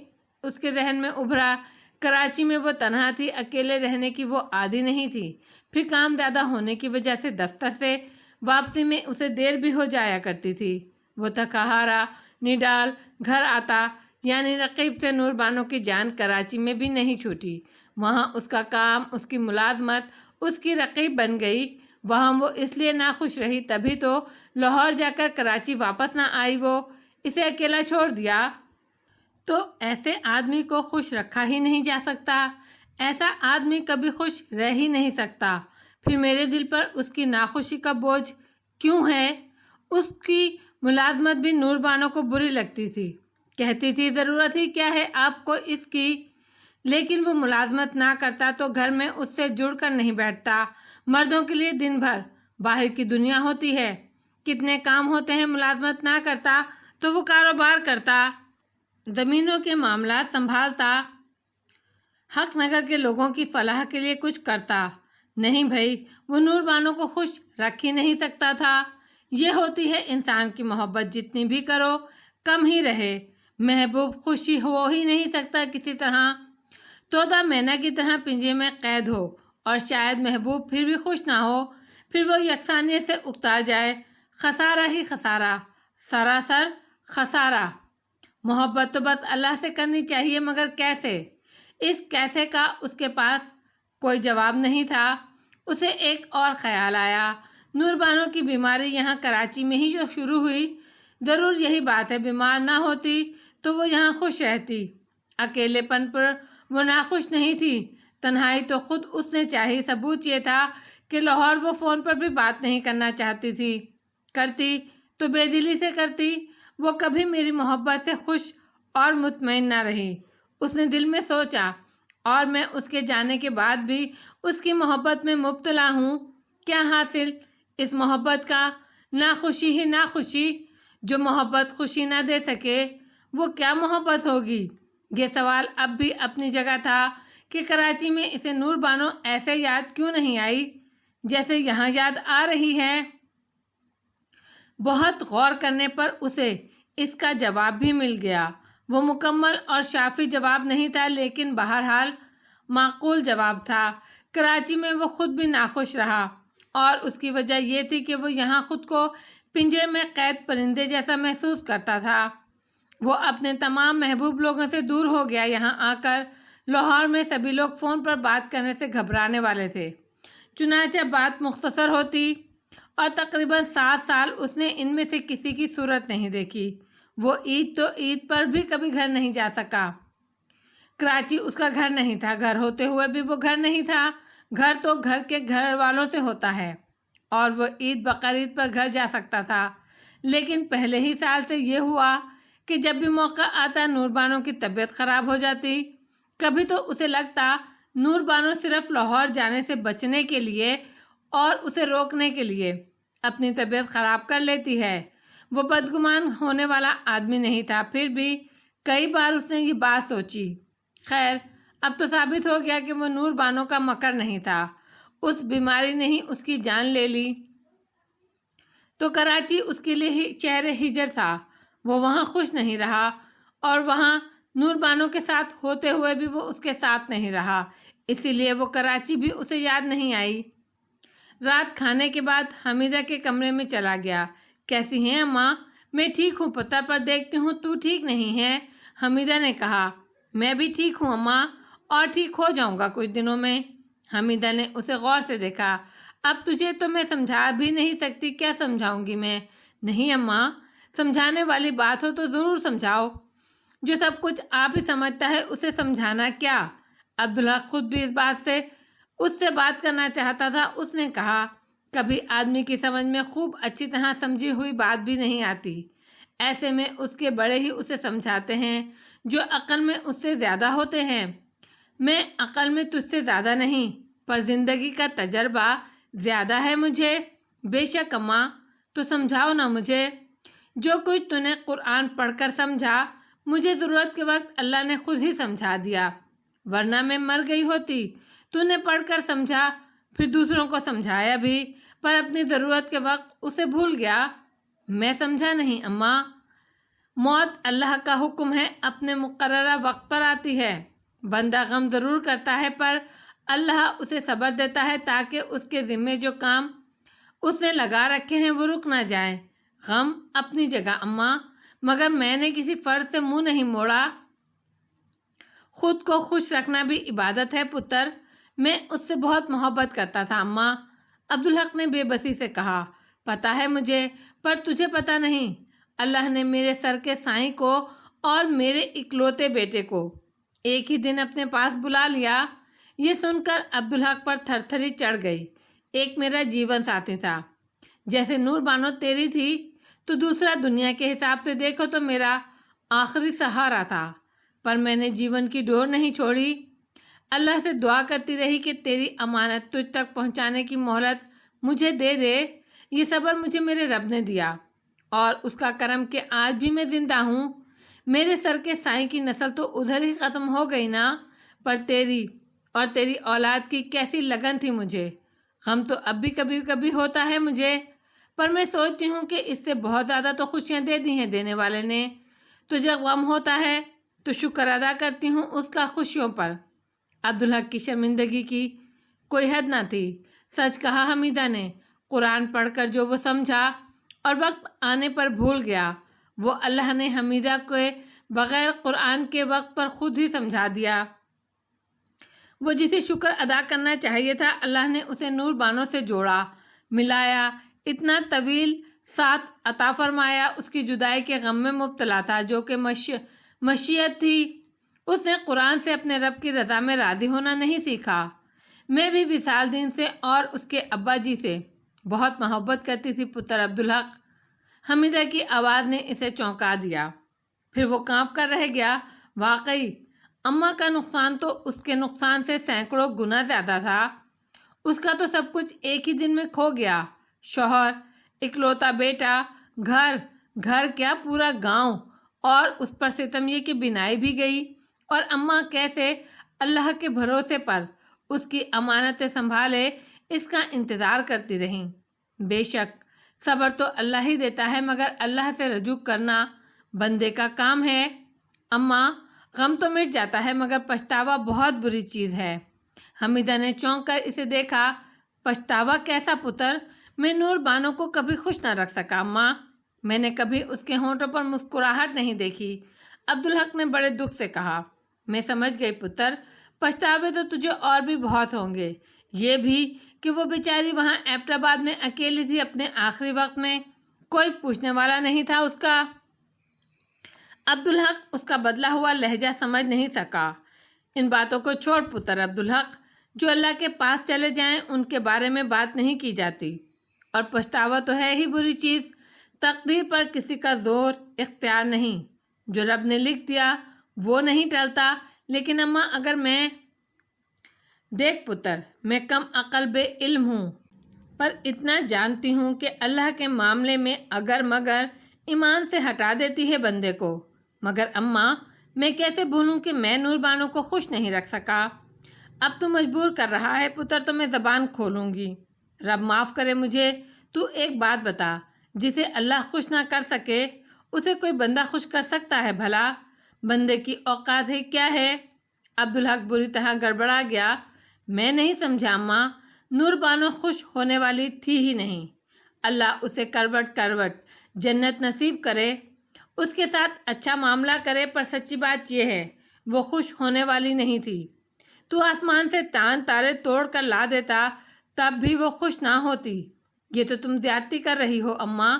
اس کے ذہن میں ابھرا، کراچی میں وہ تنہا تھی، اکیلے رہنے کی وہ عادی نہیں تھی، پھر کام زیادہ ہونے کی وجہ سے دفتر سے واپسی میں اسے دیر بھی ہو جایا کرتی تھی۔ وہ تھکا ہارا نڈال گھر آتا، یعنی رقیب سے نور بانو کی جان کراچی میں بھی نہیں چھوٹی۔ وہاں اس کا کام، اس کی ملازمت اس کی رقیب بن گئی۔ وہاں وہ اس لیے ناخوش رہی، تبھی تو لاہور جا کر کراچی واپس نہ آئی، وہ اسے اکیلا چھوڑ دیا۔ تو ایسے آدمی کو خوش رکھا ہی نہیں جا سکتا، ایسا آدمی کبھی خوش رہ ہی نہیں سکتا۔ پھر میرے دل پر اس کی ناخوشی کا بوجھ کیوں ہے؟ اس کی ملازمت بھی نور بانو کو بری لگتی تھی، کہتی تھی ضرورت ہی کیا ہے آپ کو اس کی، لیکن وہ ملازمت نہ کرتا تو گھر میں اس سے جڑ کر نہیں بیٹھتا۔ مردوں کے لیے دن بھر باہر کی دنیا ہوتی ہے، کتنے کام ہوتے ہیں، ملازمت نہ کرتا تو وہ کاروبار کرتا، زمینوں کے معاملات سنبھالتا، حق نگر کے لوگوں کی فلاح کے لیے کچھ کرتا۔ نہیں بھائی، وہ نور بانو کو خوش رکھ ہی نہیں سکتا تھا۔ یہ ہوتی ہے انسان کی محبت، جتنی بھی کرو کم ہی رہے۔ محبوب خوشی ہو ہی نہیں سکتا کسی طرح، طوطا مینا کی طرح پنجے میں قید ہو، اور شاید محبوب پھر بھی خوش نہ ہو، پھر وہ یکسانیت سے اکتا جائے۔ خسارہ ہی خسارہ، سراسر خسارہ۔ محبت تو بس اللہ سے کرنی چاہیے، مگر کیسے؟ اس کیسے کا اس کے پاس کوئی جواب نہیں تھا۔ اسے ایک اور خیال آیا، نور بانو کی بیماری یہاں کراچی میں ہی جو شروع ہوئی، ضرور یہی بات ہے، بیمار نہ ہوتی تو وہ یہاں خوش رہتی۔ اکیلے پن پر وہ ناخوش نہیں تھی، تنہائی تو خود اس نے چاہی۔ ثبوت یہ تھا کہ لاہور وہ فون پر بھی بات نہیں کرنا چاہتی تھی، کرتی تو بے دلی سے کرتی۔ وہ کبھی میری محبت سے خوش اور مطمئن نہ رہی، اس نے دل میں سوچا، اور میں اس کے جانے کے بعد بھی اس کی محبت میں مبتلا ہوں۔ کیا حاصل اس محبت کا؟ ناخوشی ہی ناخوشی۔ جو محبت خوشی نہ دے سکے وہ کیا محبت ہوگی؟ یہ سوال اب بھی اپنی جگہ تھا کہ کراچی میں اسے نور بانو ایسے یاد کیوں نہیں آئی جیسے یہاں یاد آ رہی ہے۔ بہت غور کرنے پر اسے اس کا جواب بھی مل گیا۔ وہ مکمل اور شافی جواب نہیں تھا، لیکن بہرحال معقول جواب تھا۔ کراچی میں وہ خود بھی ناخوش رہا، اور اس کی وجہ یہ تھی کہ وہ یہاں خود کو پنجرے میں قید پرندے جیسا محسوس کرتا تھا۔ وہ اپنے تمام محبوب لوگوں سے دور ہو گیا۔ یہاں آ کر لاہور میں سبھی لوگ فون پر بات کرنے سے گھبرانے والے تھے، چنانچہ بات مختصر ہوتی، اور تقریباً 7 سال اس نے ان میں سے کسی کی صورت نہیں دیکھی۔ وہ عید تو عید پر بھی کبھی گھر نہیں جا سکا۔ کراچی اس کا گھر نہیں تھا، گھر ہوتے ہوئے بھی وہ گھر نہیں تھا۔ گھر تو گھر کے گھر والوں سے ہوتا ہے، اور وہ عید بقرعید پر گھر جا سکتا تھا۔ لیکن پہلے ہی سال سے یہ ہوا کہ جب بھی موقع آتا نور بانو کی طبیعت خراب ہو جاتی۔ کبھی تو اسے لگتا نور بانو صرف لاہور جانے سے بچنے کے لیے اور اسے روکنے کے لیے اپنی طبیعت خراب کر لیتی ہے۔ وہ بدگمان ہونے والا آدمی نہیں تھا، پھر بھی کئی بار اس نے یہ بات سوچی۔ خیر، اب تو ثابت ہو گیا کہ وہ نور بانو کا مکر نہیں تھا، اس بیماری نے ہی اس کی جان لے لی۔ تو کراچی اس کے لیے شہر ہجر تھا، وہ وہاں خوش نہیں رہا، اور وہاں نور بانو کے ساتھ ہوتے ہوئے بھی وہ اس کے ساتھ نہیں رہا، اسی لیے وہ کراچی بھی اسے یاد نہیں آئی۔ رات کھانے کے بعد حمیدہ کے کمرے میں چلا گیا۔ کیسی ہیں اماں؟ میں ٹھیک ہوں، پتہ پر دیکھتی ہوں تو ٹھیک نہیں ہے، حمیدہ نے کہا۔ میں بھی ٹھیک ہوں اماں، اور ٹھیک ہو جاؤں گا کچھ دنوں میں۔ حمیدہ نے اسے غور سے دیکھا۔ اب تجھے تو میں سمجھا بھی نہیں سکتی، کیا سمجھاؤں گی میں؟ نہیں اماں، سمجھانے والی بات ہو تو ضرور سمجھاؤ۔ جو سب کچھ آپ ہی سمجھتا ہے اسے سمجھانا کیا؟ عبدالحق خود بھی اس بات سے اس سے بات کرنا چاہتا تھا۔ اس نے کہا، کبھی آدمی کی سمجھ میں خوب اچھی طرح سمجھی ہوئی بات بھی نہیں آتی، ایسے میں اس کے بڑے ہی اسے سمجھاتے ہیں جو عقل میں اس سے زیادہ ہوتے ہیں۔ میں عقل میں تجھ سے زیادہ نہیں، پر زندگی کا تجربہ زیادہ ہے مجھے۔ بے شک اماں، تو سمجھاؤ نا مجھے۔ جو کچھ تو نے قرآن پڑھ کر سمجھا، مجھے ضرورت کے وقت اللہ نے خود ہی سمجھا دیا، ورنہ میں مر گئی ہوتی۔ تو نے پڑھ کر سمجھا، پھر دوسروں کو سمجھایا بھی، پر اپنی ضرورت کے وقت اسے بھول گیا۔ میں سمجھا نہیں اماں۔ موت اللہ کا حکم ہے، اپنے مقررہ وقت پر آتی ہے۔ بندہ غم ضرور کرتا ہے، پر اللہ اسے صبر دیتا ہے تاکہ اس کے ذمے جو کام اس نے لگا رکھے ہیں وہ رک نہ جائیں۔ غم اپنی جگہ اماں، مگر میں نے کسی فرد سے منہ نہیں موڑا۔ خود کو خوش رکھنا بھی عبادت ہے پتر۔ میں اس سے بہت محبت کرتا تھا اماں۔ عبدالحق نے بے بسی سے کہا، پتہ ہے مجھے، پر تجھے پتہ نہیں۔ اللہ نے میرے سر کے سائیں کو اور میرے اکلوتے بیٹے کو ایک ہی دن اپنے پاس بلا لیا۔ یہ سن کر عبدالحق پر تھر تھری چڑھ گئی۔ ایک میرا جیون ساتھی تھا، جیسے نور بانو تیری تھی، تو دوسرا دنیا کے حساب سے دیکھو تو میرا آخری سہارا تھا، پر میں نے جیون کی ڈور نہیں چھوڑی۔ اللہ سے دعا کرتی رہی کہ تیری امانت تجھ تک پہنچانے کی مہلت مجھے دے دے۔ یہ صبر مجھے میرے رب نے دیا، اور اس کا کرم کہ آج بھی میں زندہ ہوں۔ میرے سر کے سائیں کی نسل تو ادھر ہی ختم ہو گئی نا، پر تیری اور تیری اولاد کی کیسی لگن تھی مجھے۔ غم تو اب بھی کبھی کبھی ہوتا ہے مجھے، پر میں سوچتی ہوں کہ اس سے بہت زیادہ تو خوشیاں دے دی ہیں دینے والے نے۔ تو جب غم ہوتا ہے تو شکر ادا کرتی ہوں اس کا خوشیوں پر۔ عبدالحق کی شرمندگی کی کوئی حد نہ تھی۔ سچ کہا حمیدہ نے، قرآن پڑھ کر جو وہ سمجھا اور وقت آنے پر بھول گیا، وہ اللہ نے حمیدہ کو بغیر قرآن کے وقت پر خود ہی سمجھا دیا۔ وہ جسے شکر ادا کرنا چاہیے تھا، اللہ نے اسے نور بانوں سے جوڑا، ملایا، اتنا طویل ساتھ عطا فرمایا۔ اس کی جدائی کے غم میں مبتلا تھا جو کہ مشیت تھی۔ اس نے قرآن سے اپنے رب کی رضا میں راضی ہونا نہیں سیکھا۔ میں بھی وصال دین سے اور اس کے ابا جی سے بہت محبت کرتی تھی پتر عبدالحق۔ حمیدہ کی آواز نے اسے چونکا دیا، پھر وہ کانپ کر رہ گیا۔ واقعی اماں کا نقصان تو اس کے نقصان سے سینکڑوں گنا زیادہ تھا۔ اس کا تو سب کچھ ایک ہی دن میں کھو گیا، شوہر، اکلوتا بیٹا، گھر کیا پورا گاؤں، اور اس پر ستم یہ کہ بینائی بھی گئی۔ اور اماں کیسے اللہ کے بھروسے پر اس کی امانتیں سنبھالے، اس کا انتظار کرتی رہیں۔ بے شک صبر تو اللہ ہی دیتا ہے، مگر اللہ سے رجوع کرنا بندے کا کام ہے۔ اماں، غم تو مٹ جاتا ہے، مگر پچھتاوا بہت بری چیز ہے۔ حمیدہ نے چونک کر اسے دیکھا۔ پچھتاوا کیسا پتر؟ میں نور بانو کو کبھی خوش نہ رکھ سکا اماں۔ میں نے کبھی اس کے ہونٹوں پر مسکراہٹ نہیں دیکھی۔ عبدالحق نے بڑے دکھ سے کہا، میں سمجھ گئی پتر، پچھتاوے تو تجھے اور بھی بہت ہوں گے۔ یہ بھی کہ وہ بیچاری وہاں ایبٹ آباد میں اکیلی تھی اپنے آخری وقت میں، کوئی پوچھنے والا نہیں تھا اس کا۔ عبدالحق اس کا بدلا ہوا لہجہ سمجھ نہیں سکا۔ ان باتوں کو چھوڑ پتر عبدالحق، جو اللہ کے پاس چلے جائیں ان کے بارے میں بات نہیں کی جاتی، اور پچھتاوا تو ہے ہی بری چیز۔ تقدیر پر کسی کا زور اختیار نہیں، جو رب نے لکھ دیا وہ نہیں ٹلتا۔ لیکن اماں، اگر میں دیکھ پتر، میں کم عقل بے علم ہوں، پر اتنا جانتی ہوں کہ اللہ کے معاملے میں اگر مگر ایمان سے ہٹا دیتی ہے بندے کو۔ مگر اماں، میں کیسے بھولوں کہ میں نور بانو کو خوش نہیں رکھ سکا۔ اب تو مجبور کر رہا ہے پتر، تو میں زبان کھولوں گی۔ رب معاف کرے مجھے۔ تو ایک بات بتا، جسے اللہ خوش نہ کر سکے اسے کوئی بندہ خوش کر سکتا ہے بھلا؟ بندے کی اوقات ہے کیا ہے؟ عبدالحق بری طرح گڑبڑا گیا۔ میں نہیں سمجھا اماں، نور بانو خوش ہونے والی تھی ہی نہیں۔ اللہ اسے کروٹ جنت نصیب کرے، اس کے ساتھ اچھا معاملہ کرے، پر سچی بات یہ ہے وہ خوش ہونے والی نہیں تھی۔ تو آسمان سے تان تارے توڑ کر لا دیتا، تب بھی وہ خوش نہ ہوتی۔ یہ تو تم زیادتی کر رہی ہو اماں۔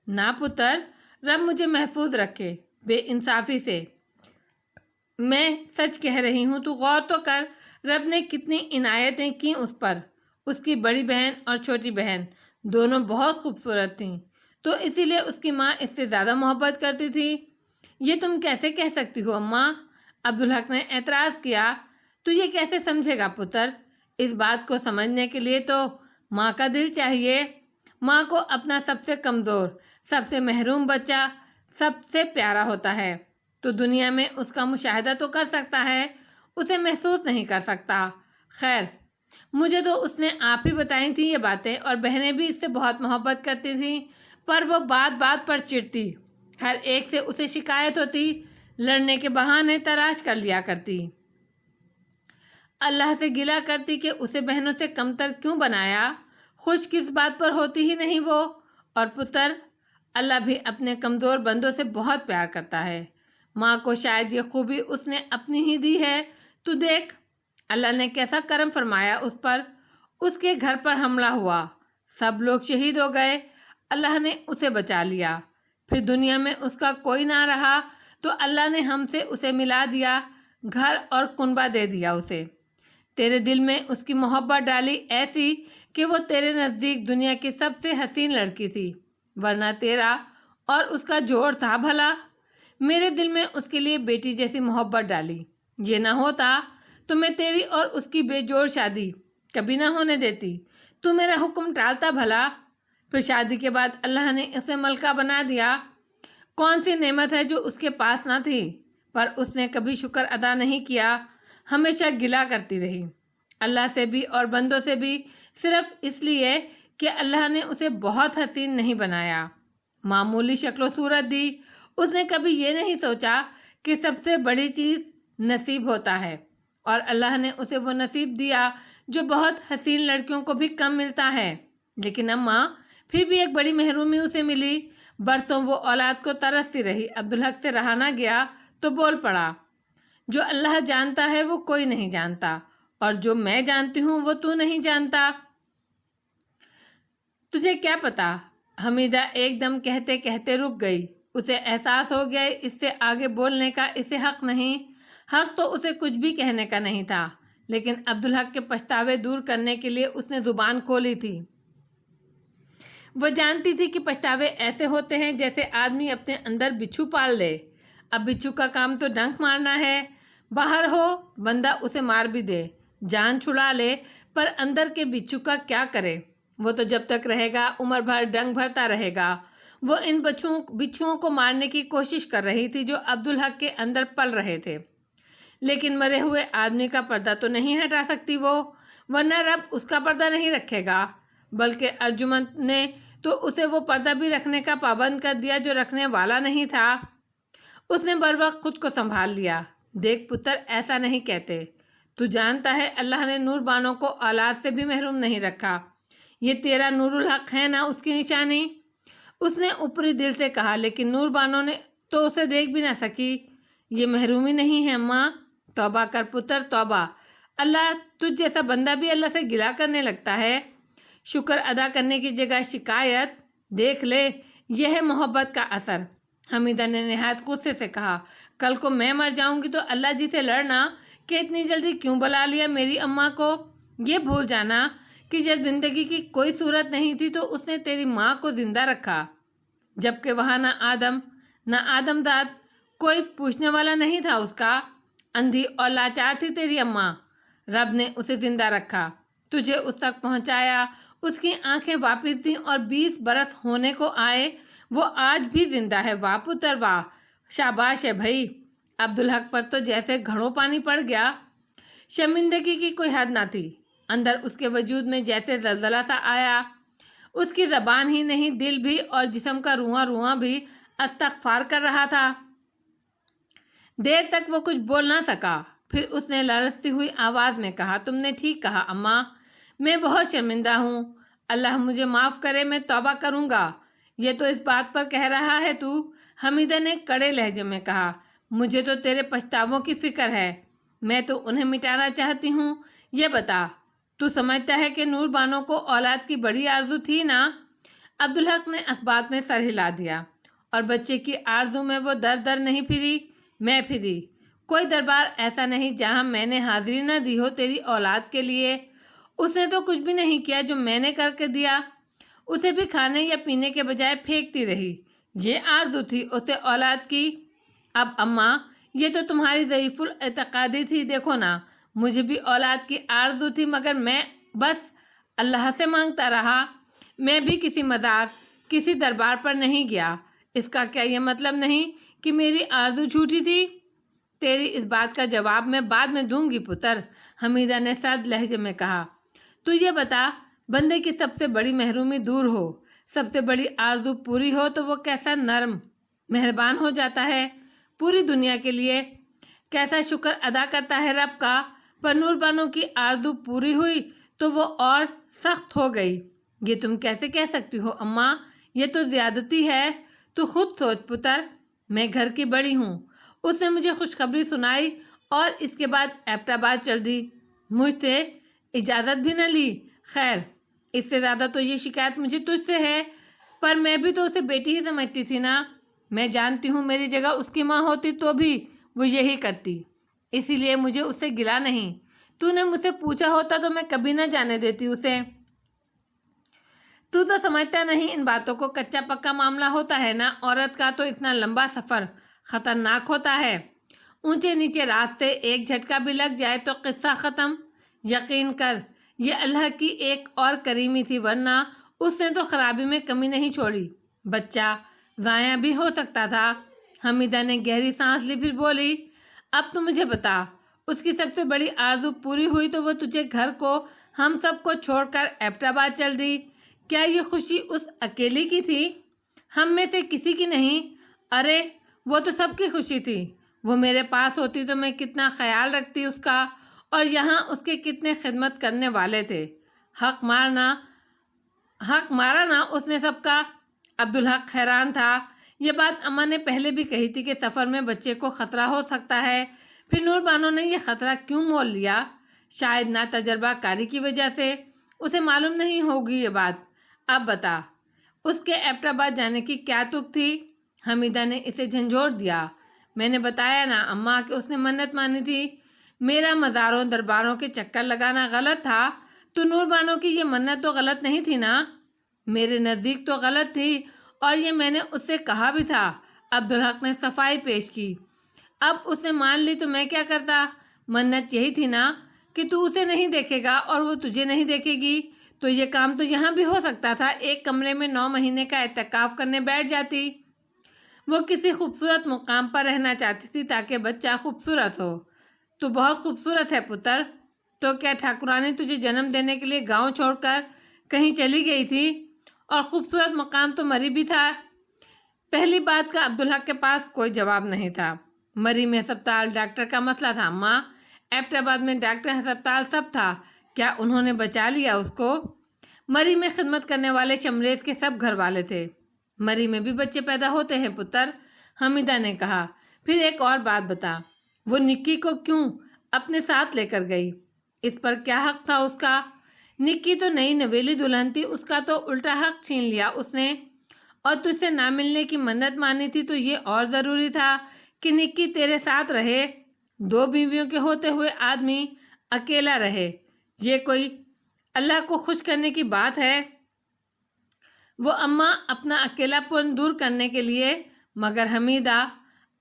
نہ پتر، رب مجھے محفوظ رکھے بے انصافی سے۔ میں سچ کہہ رہی ہوں، تو غور تو کر، رب نے کتنی عنایتیں کی اس پر۔ اس کی بڑی بہن اور چھوٹی بہن دونوں بہت خوبصورت تھیں، تو اسی لیے اس کی ماں اس سے زیادہ محبت کرتی تھی۔ یہ تم کیسے کہہ سکتی ہو اماں؟ عبدالحق نے اعتراض کیا۔ تو یہ کیسے سمجھے گا پتر؟ اس بات کو سمجھنے کے لیے تو ماں کا دل چاہیے۔ ماں کو اپنا سب سے کمزور، سب سے محروم بچہ سب سے پیارا ہوتا ہے، تو دنیا میں اس کا مشاہدہ تو کر سکتا ہے، اسے محسوس نہیں کر سکتا۔ خیر، مجھے تو اس نے آپ ہی بتائی تھی یہ باتیں، اور بہنیں بھی اس سے بہت محبت کرتی تھیں، پر وہ بات بات پر چڑھتی، ہر ایک سے اسے شکایت ہوتی، لڑنے کے بہانے تلاش کر لیا کرتی، اللہ سے گلہ کرتی کہ اسے بہنوں سے کمتر کیوں بنایا، خوش کس بات پر ہوتی ہی نہیں وہ۔ اور پتر، اللہ بھی اپنے کمزور بندوں سے بہت پیار کرتا ہے۔ ماں کو شاید یہ خوبی اس نے اپنی ہی دی ہے۔ تو دیکھ اللہ نے کیسا کرم فرمایا اس پر۔ اس کے گھر پر حملہ ہوا، سب لوگ شہید ہو گئے، اللہ نے اسے بچا لیا۔ پھر دنیا میں اس کا کوئی نہ رہا تو اللہ نے ہم سے اسے ملا دیا، گھر اور کنبہ دے دیا اسے۔ تیرے دل میں اس کی محبت ڈالی ایسی کہ وہ تیرے نزدیک دنیا کی سب سے حسین لڑکی تھی، ورنہ تیرا اور اس کا جوڑ تھا بھلا۔ میرے دل میں اس کے لیے بیٹی جیسی محبت ڈالی، یہ نہ ہوتا تو میں تیری اور اس کی بے جوڑ شادی کبھی نہ ہونے دیتی، تو میرا حکم ٹالتا بھلا۔ پھر شادی کے بعد اللہ نے اسے ملکہ بنا دیا۔ کون سی نعمت ہے جو اس کے پاس نہ تھی، پر اس نے کبھی شکر ادا نہیں کیا، ہمیشہ گلہ کرتی رہی، اللہ سے بھی اور بندوں سے بھی، صرف اس لیے کہ اللہ نے اسے بہت حسین نہیں بنایا، معمولی شکل و صورت دی۔ اس نے کبھی یہ نہیں سوچا کہ سب سے بڑی چیز نصیب ہوتا ہے، اور اللہ نے اسے وہ نصیب دیا جو بہت حسین لڑکیوں کو بھی کم ملتا ہے۔ لیکن اماں، پھر بھی ایک بڑی محرومی اسے ملی، برسوں وہ اولاد کو ترستی رہی۔ عبدالحق سے رہا نہ گیا تو بول پڑا، جو اللہ جانتا ہے وہ کوئی نہیں جانتا، اور جو میں جانتی ہوں وہ تو نہیں جانتا۔ تجھے کیا پتا؟ حمیدہ ایک دم کہتے کہتے رک گئی۔ اسے احساس ہو گیا اس سے آگے بولنے کا اسے حق نہیں، حق تو اسے کچھ بھی کہنے کا نہیں تھا، لیکن عبدالحق کے پچھتاوے دور کرنے کے لیے اس نے زبان کھولی تھی۔ وہ جانتی تھی کہ پچھتاوے ایسے ہوتے ہیں جیسے آدمی اپنے اندر بچھو پال لے۔ اب بچھو کا کام تو ڈنک مارنا ہے، باہر ہو بندہ اسے مار بھی دے، جان چھڑا لے، پر اندر کے بچھو کا کیا کرے؟ وہ تو جب تک رہے گا عمر بھر ڈنگ بھرتا رہے گا۔ وہ ان بچھوؤں کو مارنے کی کوشش کر رہی تھی جو عبدالحق کے اندر پل رہے تھے، لیکن مرے ہوئے آدمی کا پردہ تو نہیں ہٹا سکتی وہ، ورنہ رب اس کا پردہ نہیں رکھے گا۔ بلکہ ارجمند نے تو اسے وہ پردہ بھی رکھنے کا پابند کر دیا جو رکھنے والا نہیں تھا۔ اس نے بروقت خود کو سنبھال لیا۔ دیکھ پتر، ایسا نہیں کہتے، تو جانتا ہے اللہ نے نور بانوں کو اولاد سے بھی محروم نہیں رکھا، یہ تیرا نور الحق ہے نا اس کی نشانی۔ اس نے اوپری دل سے کہا، لیکن نور بانوں نے تو اسے دیکھ بھی نہ سکی۔ یہ محرومی نہیں ہے ماں، توبہ کر پتر توبہ، اللہ تجھ جیسا بندہ بھی اللہ سے گلہ کرنے لگتا ہے، شکر ادا کرنے کی جگہ شکایت، دیکھ لے یہ ہے محبت کا اثر۔ حمیدہ نے نہایت غصے سے کہا، کل کو میں مر جاؤں گی تو اللہ جی سے لڑنا کہ اتنی جلدی کیوں بلا لیا میری اماں کو؟ یہ بھول جانا کہ جب زندگی کی کوئی صورت نہیں تھی تو اس نے تیری ماں کو زندہ رکھا، جبکہ وہاں نہ آدم داد کوئی پوچھنے والا نہیں تھا اس کا، اندھی اور لاچار تھی تیری اماں، رب نے اسے زندہ رکھا، تجھے اس تک پہنچایا، اس کی آنکھیں واپس دیں اور 20 برس ہونے کو آئے، وہ آج بھی زندہ ہے۔ واہ پتر واہ، شاباش ہے بھائی۔ عبدالحق پر تو جیسے گھڑوں پانی پڑ گیا، شرمندگی کی کوئی حد نہ تھی، اندر اس کے وجود میں جیسے زلزلہ سا آیا، اس کی زبان ہی نہیں دل بھی اور جسم کا رواں رواں بھی استغفار کر رہا تھا۔ دیر تک وہ کچھ بول نہ سکا، پھر اس نے لرزتی ہوئی آواز میں کہا، تم نے ٹھیک کہا اماں، میں بہت شرمندہ ہوں، اللہ مجھے معاف کرے، میں توبہ کروں گا۔ یہ تو اس بات پر کہہ رہا ہے تو؟ حمیدہ نے کڑے لہجے میں کہا، مجھے تو تیرے پچھتاووں کی فکر ہے، میں تو انہیں مٹانا چاہتی ہوں۔ یہ بتا، تو سمجھتا ہے کہ نور بانوں کو اولاد کی بڑی آرزو تھی نا؟ عبدالحق نے اس بات میں سر ہلا دیا، اور بچے کی آرزو میں وہ در در نہیں پھری، میں پھری، کوئی دربار ایسا نہیں جہاں میں نے حاضری نہ دی ہو تیری اولاد کے لیے۔ اس نے تو کچھ بھی نہیں کیا جو میں نے کر کے دیا، اسے بھی کھانے یا پینے کے بجائے پھینکتی رہی۔ یہ آرزو تھی اسے اولاد کی۔ اب اماں یہ تو تمہاری ضعیف الاعتقادی تھی، دیکھو نا، مجھے بھی اولاد کی آرزو تھی مگر میں بس اللہ سے مانگتا رہا۔ میں بھی کسی مزار کسی دربار پر نہیں گیا۔ اس کا کیا یہ مطلب نہیں کہ میری آرزو جھوٹی تھی؟ تیری اس بات کا جواب میں بعد میں دوں گی پتر، حمیدہ نے سرد لہجے میں کہا۔ تو یہ بتا، بندے کی سب سے بڑی محرومی دور ہو، سب سے بڑی آرزو پوری ہو تو وہ کیسا نرم مہربان ہو جاتا ہے پوری دنیا کے لیے، کیسا شکر ادا کرتا ہے رب کا۔ پر نور بانو کی آرزو پوری ہوئی تو وہ اور سخت ہو گئی۔ یہ تم کیسے کہہ سکتی ہو اماں؟ یہ تو زیادتی ہے۔ تو خود سوچ پتر، میں گھر کی بڑی ہوں، اس نے مجھے خوشخبری سنائی اور اس کے بعد ایبٹ آباد چل دی، مجھ سے اجازت بھی نہ لی۔ خیر، اس سے زیادہ تو یہ شکایت مجھے تجھ سے ہے، پر میں بھی تو اسے بیٹی ہی سمجھتی تھی نا۔ میں جانتی ہوں میری جگہ اس کی ماں ہوتی تو بھی وہ یہی کرتی، اسی لیے مجھے اس سے گلا نہیں۔ تو نے مجھ سے پوچھا ہوتا تو میں کبھی نہ جانے دیتی اسے۔ تو سمجھتا نہیں ان باتوں کو، کچا پکا معاملہ ہوتا ہے نا، عورت کا تو اتنا لمبا سفر خطرناک ہوتا ہے، اونچے نیچے راستے، ایک جھٹکا بھی لگ جائے تو قصہ ختم۔ یقین کر یہ اللہ کی ایک اور کریمی تھی، ورنہ اس نے تو خرابی میں کمی نہیں چھوڑی۔ بچہ ضائع بھی ہو سکتا تھا۔ حمیدہ نے گہری سانس لی، پھر بولی، اب تو مجھے بتا، اس کی سب سے بڑی آرزو پوری ہوئی تو وہ تجھے گھر کو ہم سب کو چھوڑ کر ایبٹ آباد چل دی۔ کیا یہ خوشی اس اکیلی کی تھی، ہم میں سے کسی کی نہیں؟ ارے وہ تو سب کی خوشی تھی۔ وہ میرے پاس ہوتی تو میں کتنا خیال رکھتی اس کا، اور یہاں اس کے کتنے خدمت کرنے والے تھے۔ حق مارا نا اس نے سب کا۔ عبدالحق حیران تھا۔ یہ بات اماں نے پہلے بھی کہی تھی کہ سفر میں بچے کو خطرہ ہو سکتا ہے، پھر نور بانو نے یہ خطرہ کیوں مول لیا؟ شاید نا تجربہ کاری کی وجہ سے، اسے معلوم نہیں ہوگی یہ بات۔ اب بتا، اس کے ایبٹ آباد جانے کی کیا تک تھی؟ حمیدہ نے اسے جھنجھوڑ دیا۔ میں نے بتایا نا اماں کہ اس نے منت مانی تھی۔ میرا مزاروں درباروں کے چکر لگانا غلط تھا، تو نور بانو کی یہ منت تو غلط نہیں تھی نا؟ میرے نزدیک تو غلط تھی، اور یہ میں نے اس سے کہا بھی تھا۔ عبدالحق نے صفائی پیش کی۔ اب اس نے مان لی تو میں کیا کرتا؟ منت یہی تھی نا کہ تو اسے نہیں دیکھے گا اور وہ تجھے نہیں دیکھے گی، تو یہ کام تو یہاں بھی ہو سکتا تھا، ایک کمرے میں 9 مہینے کا اعتکاف کرنے بیٹھ جاتی۔ وہ کسی خوبصورت مقام پر رہنا چاہتی تھی تاکہ بچہ خوبصورت ہو۔ تو بہت خوبصورت ہے پتر، تو کیا ٹھاکرانی تجھے جنم دینے کے لیے گاؤں چھوڑ کر کہیں چلی گئی تھی؟ اور خوبصورت مقام تو مری بھی تھا۔ پہلی بات کا عبدالحق کے پاس کوئی جواب نہیں تھا۔ مری میں ہسپتال ڈاکٹر کا مسئلہ تھا ماں، ایبٹ آباد میں ڈاکٹر ہسپتال سب تھا، کیا انہوں نے بچا لیا اس کو؟ مری میں خدمت کرنے والے شمریز کے سب گھر والے تھے۔ مری میں بھی بچے پیدا ہوتے ہیں پتر، حمیدہ نے کہا۔ پھر ایک اور بات بتا، وہ نکی کو کیوں اپنے ساتھ لے کر گئی؟ اس پر کیا حق تھا اس کا؟ نکی تو نئی نویلی دلہن تھی، اس کا تو الٹا حق چھین لیا اس نے۔ اور تجھ سے نہ ملنے کی منت مانی تھی تو یہ اور ضروری تھا کہ نکی تیرے ساتھ رہے۔ 2 بیویوں کے ہوتے ہوئے آدمی اکیلا رہے، یہ کوئی اللہ کو خوش کرنے کی بات ہے؟ وہ اماں اپنا اکیلا پن دور کرنے کے لیے، مگر حمیدہ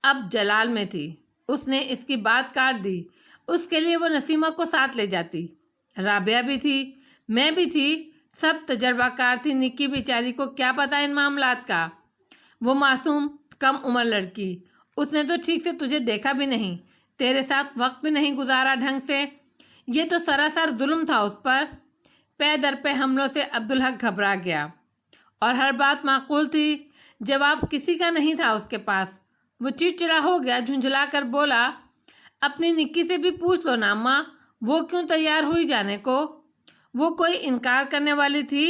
اب جلال میں تھی، اس نے اس کی بات کاٹ دی۔ اس کے لیے وہ نسیمہ کو ساتھ لے جاتی، رابعہ بھی تھی، میں بھی تھی، سب تجربہ کار تھی۔ نکی بیچاری کو کیا پتا ان معاملات کا؟ وہ معصوم کم عمر لڑکی، اس نے تو ٹھیک سے تجھے دیکھا بھی نہیں، تیرے ساتھ وقت بھی نہیں گزارا ڈھنگ سے، یہ تو سراسر ظلم تھا اس پر۔ پے در پہ حملوں سے عبدالحق گھبرا گیا، اور ہر بات معقول تھی، جواب کسی کا نہیں تھا اس کے پاس۔ وہ چڑچڑا ہو گیا، جھنجھلا کر بولا، اپنی نکی سے بھی پوچھ لو نا اماں، وہ کیوں تیار ہوئی جانے کو؟ وہ کوئی انکار کرنے والی تھی؟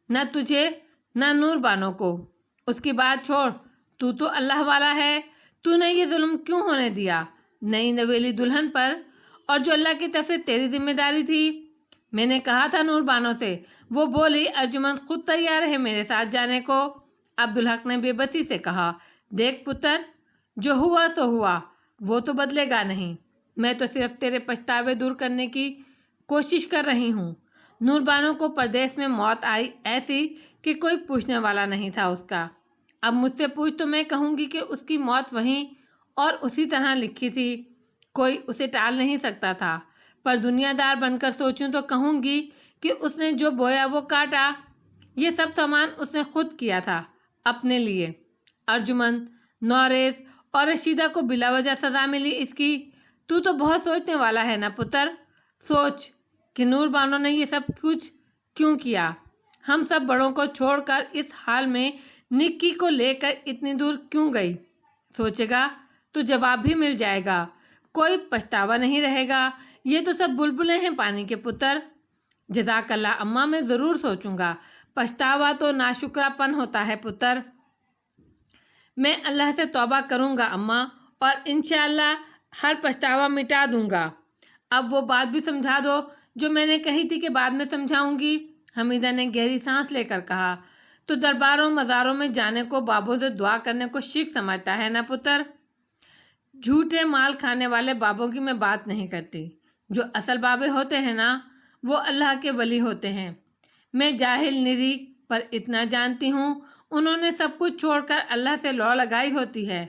نہ تجھے نہ نور بانو کو۔ اس کی بات چھوڑ، تو اللہ والا ہے، تو نے یہ ظلم کیوں ہونے دیا نئی نویلی دلہن پر، اور جو اللہ کی طرف سے تیری ذمہ داری تھی؟ میں نے کہا تھا نور بانو سے، وہ بولی ارجمند خود تیار ہے میرے ساتھ جانے کو۔ عبدالحق نے بے بسی سے کہا، دیکھ پتر، جو ہوا سو ہوا، وہ تو بدلے گا نہیں، میں تو صرف تیرے پچھتاوے دور کرنے کی کوشش کر رہی ہوں۔ نور بانو کو پردیس میں موت آئی ایسی کہ کوئی پوچھنے والا نہیں تھا اس کا۔ اب مجھ سے پوچھ تو میں کہوں گی کہ اس کی موت وہیں اور اسی طرح لکھی تھی، کوئی اسے ٹال نہیں سکتا تھا۔ پر دنیا دار بن کر سوچوں تو کہوں گی کہ اس نے جو بویا وہ کاٹا۔ یہ سب سامان اس نے خود کیا تھا اپنے لیے۔ ارجمن، نوریز اور رشیدہ کو بلا وجہ سزا ملی اس کی۔ تو بہت سوچنے والا ہے نا پتر، سوچ کہ نور بانو نے یہ سب کچھ کیوں کیا، ہم سب بڑوں کو چھوڑ کر اس حال میں نکی کو لے کر اتنی دور کیوں گئی۔ سوچے گا تو جواب بھی مل جائے گا، کوئی پچھتاوا نہیں رہے گا۔ یہ تو سب بلبلیں ہیں پانی کے پتر۔ جزاک اللہ اماں، میں ضرور سوچوں گا۔ پچھتاوا تو ناشکرا پن ہوتا ہے پتر۔ میں اللہ سے توبہ کروں گا اماں، اور انشاءاللہ ہر پچھتاوا مٹا دوں گا۔ اب وہ بات بھی سمجھا دو جو میں نے کہی تھی کہ بعد میں سمجھاؤں گی۔ حمیدہ نے گہری سانس لے کر کہا، تو درباروں مزاروں میں جانے کو بابوں سے دعا کرنے کو شرک سمجھتا ہے نا پتر؟ جھوٹے مال کھانے والے بابوں کی میں بات نہیں کرتی۔ جو اصل بابے ہوتے ہیں نا، وہ اللہ کے ولی ہوتے ہیں۔ میں جاہل نری پر اتنا جانتی ہوں، انہوں نے سب کچھ چھوڑ کر اللہ سے لو لگائی ہوتی ہے،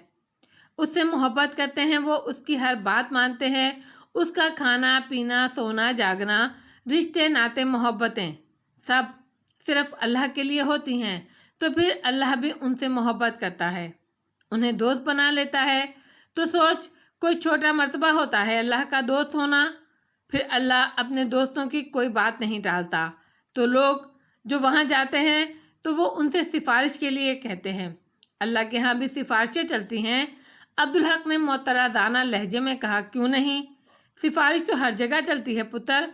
اس سے محبت کرتے ہیں، وہ اس کی ہر بات مانتے ہیں، اس کا کھانا پینا سونا جاگنا رشتے ناطے محبتیں سب صرف اللہ کے لیے ہوتی ہیں، تو پھر اللہ بھی ان سے محبت کرتا ہے، انہیں دوست بنا لیتا ہے۔ تو سوچ، کوئی چھوٹا مرتبہ ہوتا ہے اللہ کا دوست ہونا؟ پھر اللہ اپنے دوستوں کی کوئی بات نہیں ٹالتا، تو لوگ جو وہاں جاتے ہیں تو وہ ان سے سفارش کے لیے کہتے ہیں، اللہ کے ہاں بھی سفارشیں چلتی ہیں۔ عبدالحق نے معترضانہ لہجے میں کہا، کیوں نہیں؟ سفارش تو ہر جگہ چلتی ہے پتر۔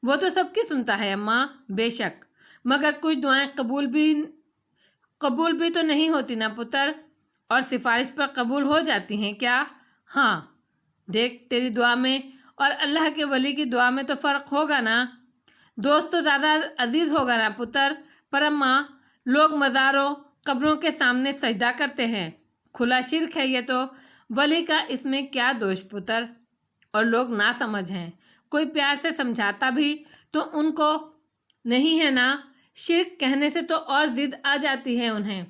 وہ تو سب کی سنتا ہے اماں، بے شک، مگر کچھ دعائیں قبول بھی تو نہیں ہوتی نا پتر، اور سفارش پر قبول ہو جاتی ہیں کیا؟ ہاں، دیکھ تیری دعا میں اور اللہ کے ولی کی دعا میں تو فرق ہوگا نا۔ دوست تو زیادہ عزیز ہوگا نا پتر۔ پر اماں، لوگ مزاروں قبروں کے سامنے سجدہ کرتے ہیں، کھلا شرک ہے یہ تو، ولی کا اس میں کیا دوش پتر؟ اور لوگ نہ سمجھ ہیں، کوئی پیار سے سمجھاتا بھی تو ان کو نہیں ہے نا، شرک کہنے سے تو اور ضد آ جاتی ہے انہیں۔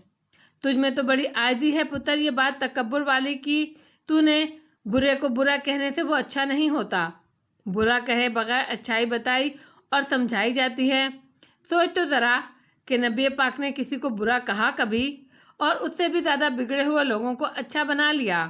تجھ میں تو بڑی عاجزی ہے پتر، یہ بات تکبر والی کی تو نے، برے کو برا کہنے سے وہ اچھا نہیں ہوتا، برا کہے بغیر اچھائی بتائی اور سمجھائی جاتی ہے۔ سوچ تو ذرا کہ نبی پاک نے کسی کو برا کہا کبھی، اور اس سے بھی زیادہ بگڑے ہوئے لوگوں کو اچھا بنا لیا۔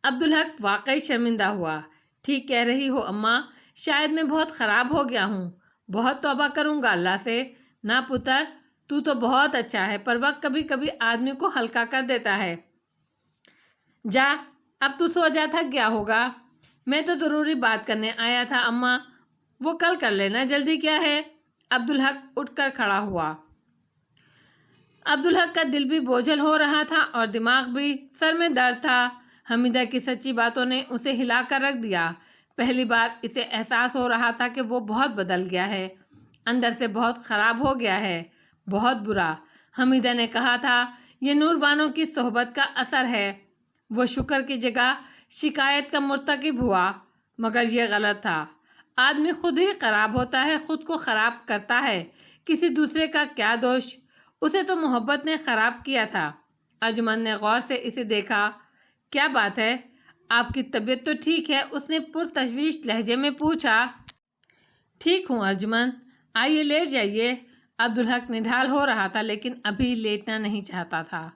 عبدالحق واقعی شرمندہ ہوا۔ ٹھیک کہہ رہی ہو اماں، شاید میں بہت خراب ہو گیا ہوں، بہت توبہ کروں گا اللہ سے۔ نہ پتر، تو بہت اچھا ہے، پر وقت کبھی کبھی آدمی کو ہلکا کر دیتا ہے۔ جا، اب تو سو جا، تھک گیا ہوگا۔ میں تو ضروری بات کرنے آیا تھا اماں، وہ کل کر لینا، جلدی کیا ہے؟ عبدالحق اٹھ کر کھڑا ہوا۔ عبدالحق کا دل بھی بوجھل ہو رہا تھا اور دماغ بھی، سر میں درد تھا۔ حمیدہ کی سچی باتوں نے اسے ہلا کر رکھ دیا۔ پہلی بار اسے احساس ہو رہا تھا کہ وہ بہت بدل گیا ہے، اندر سے بہت خراب ہو گیا ہے، بہت برا۔ حمیدہ نے کہا تھا، یہ نور بانو کی صحبت کا اثر ہے۔ وہ شکر کی جگہ شکایت کا مرتکب ہوا، مگر یہ غلط تھا۔ آدمی خود ہی خراب ہوتا ہے، خود کو خراب کرتا ہے، کسی دوسرے کا کیا دوش؟ اسے تو محبت نے خراب کیا تھا۔ ارجمن نے غور سے اسے دیکھا۔ کیا بات ہے، آپ کی طبیعت تو ٹھیک ہے؟ اس نے پرتشویش لہجے میں پوچھا۔ ٹھیک ہوں ارجمن، آئیے لیٹ جائیے۔ عبدالحق نڈھال ہو رہا تھا، لیکن ابھی لیٹنا نہیں چاہتا تھا،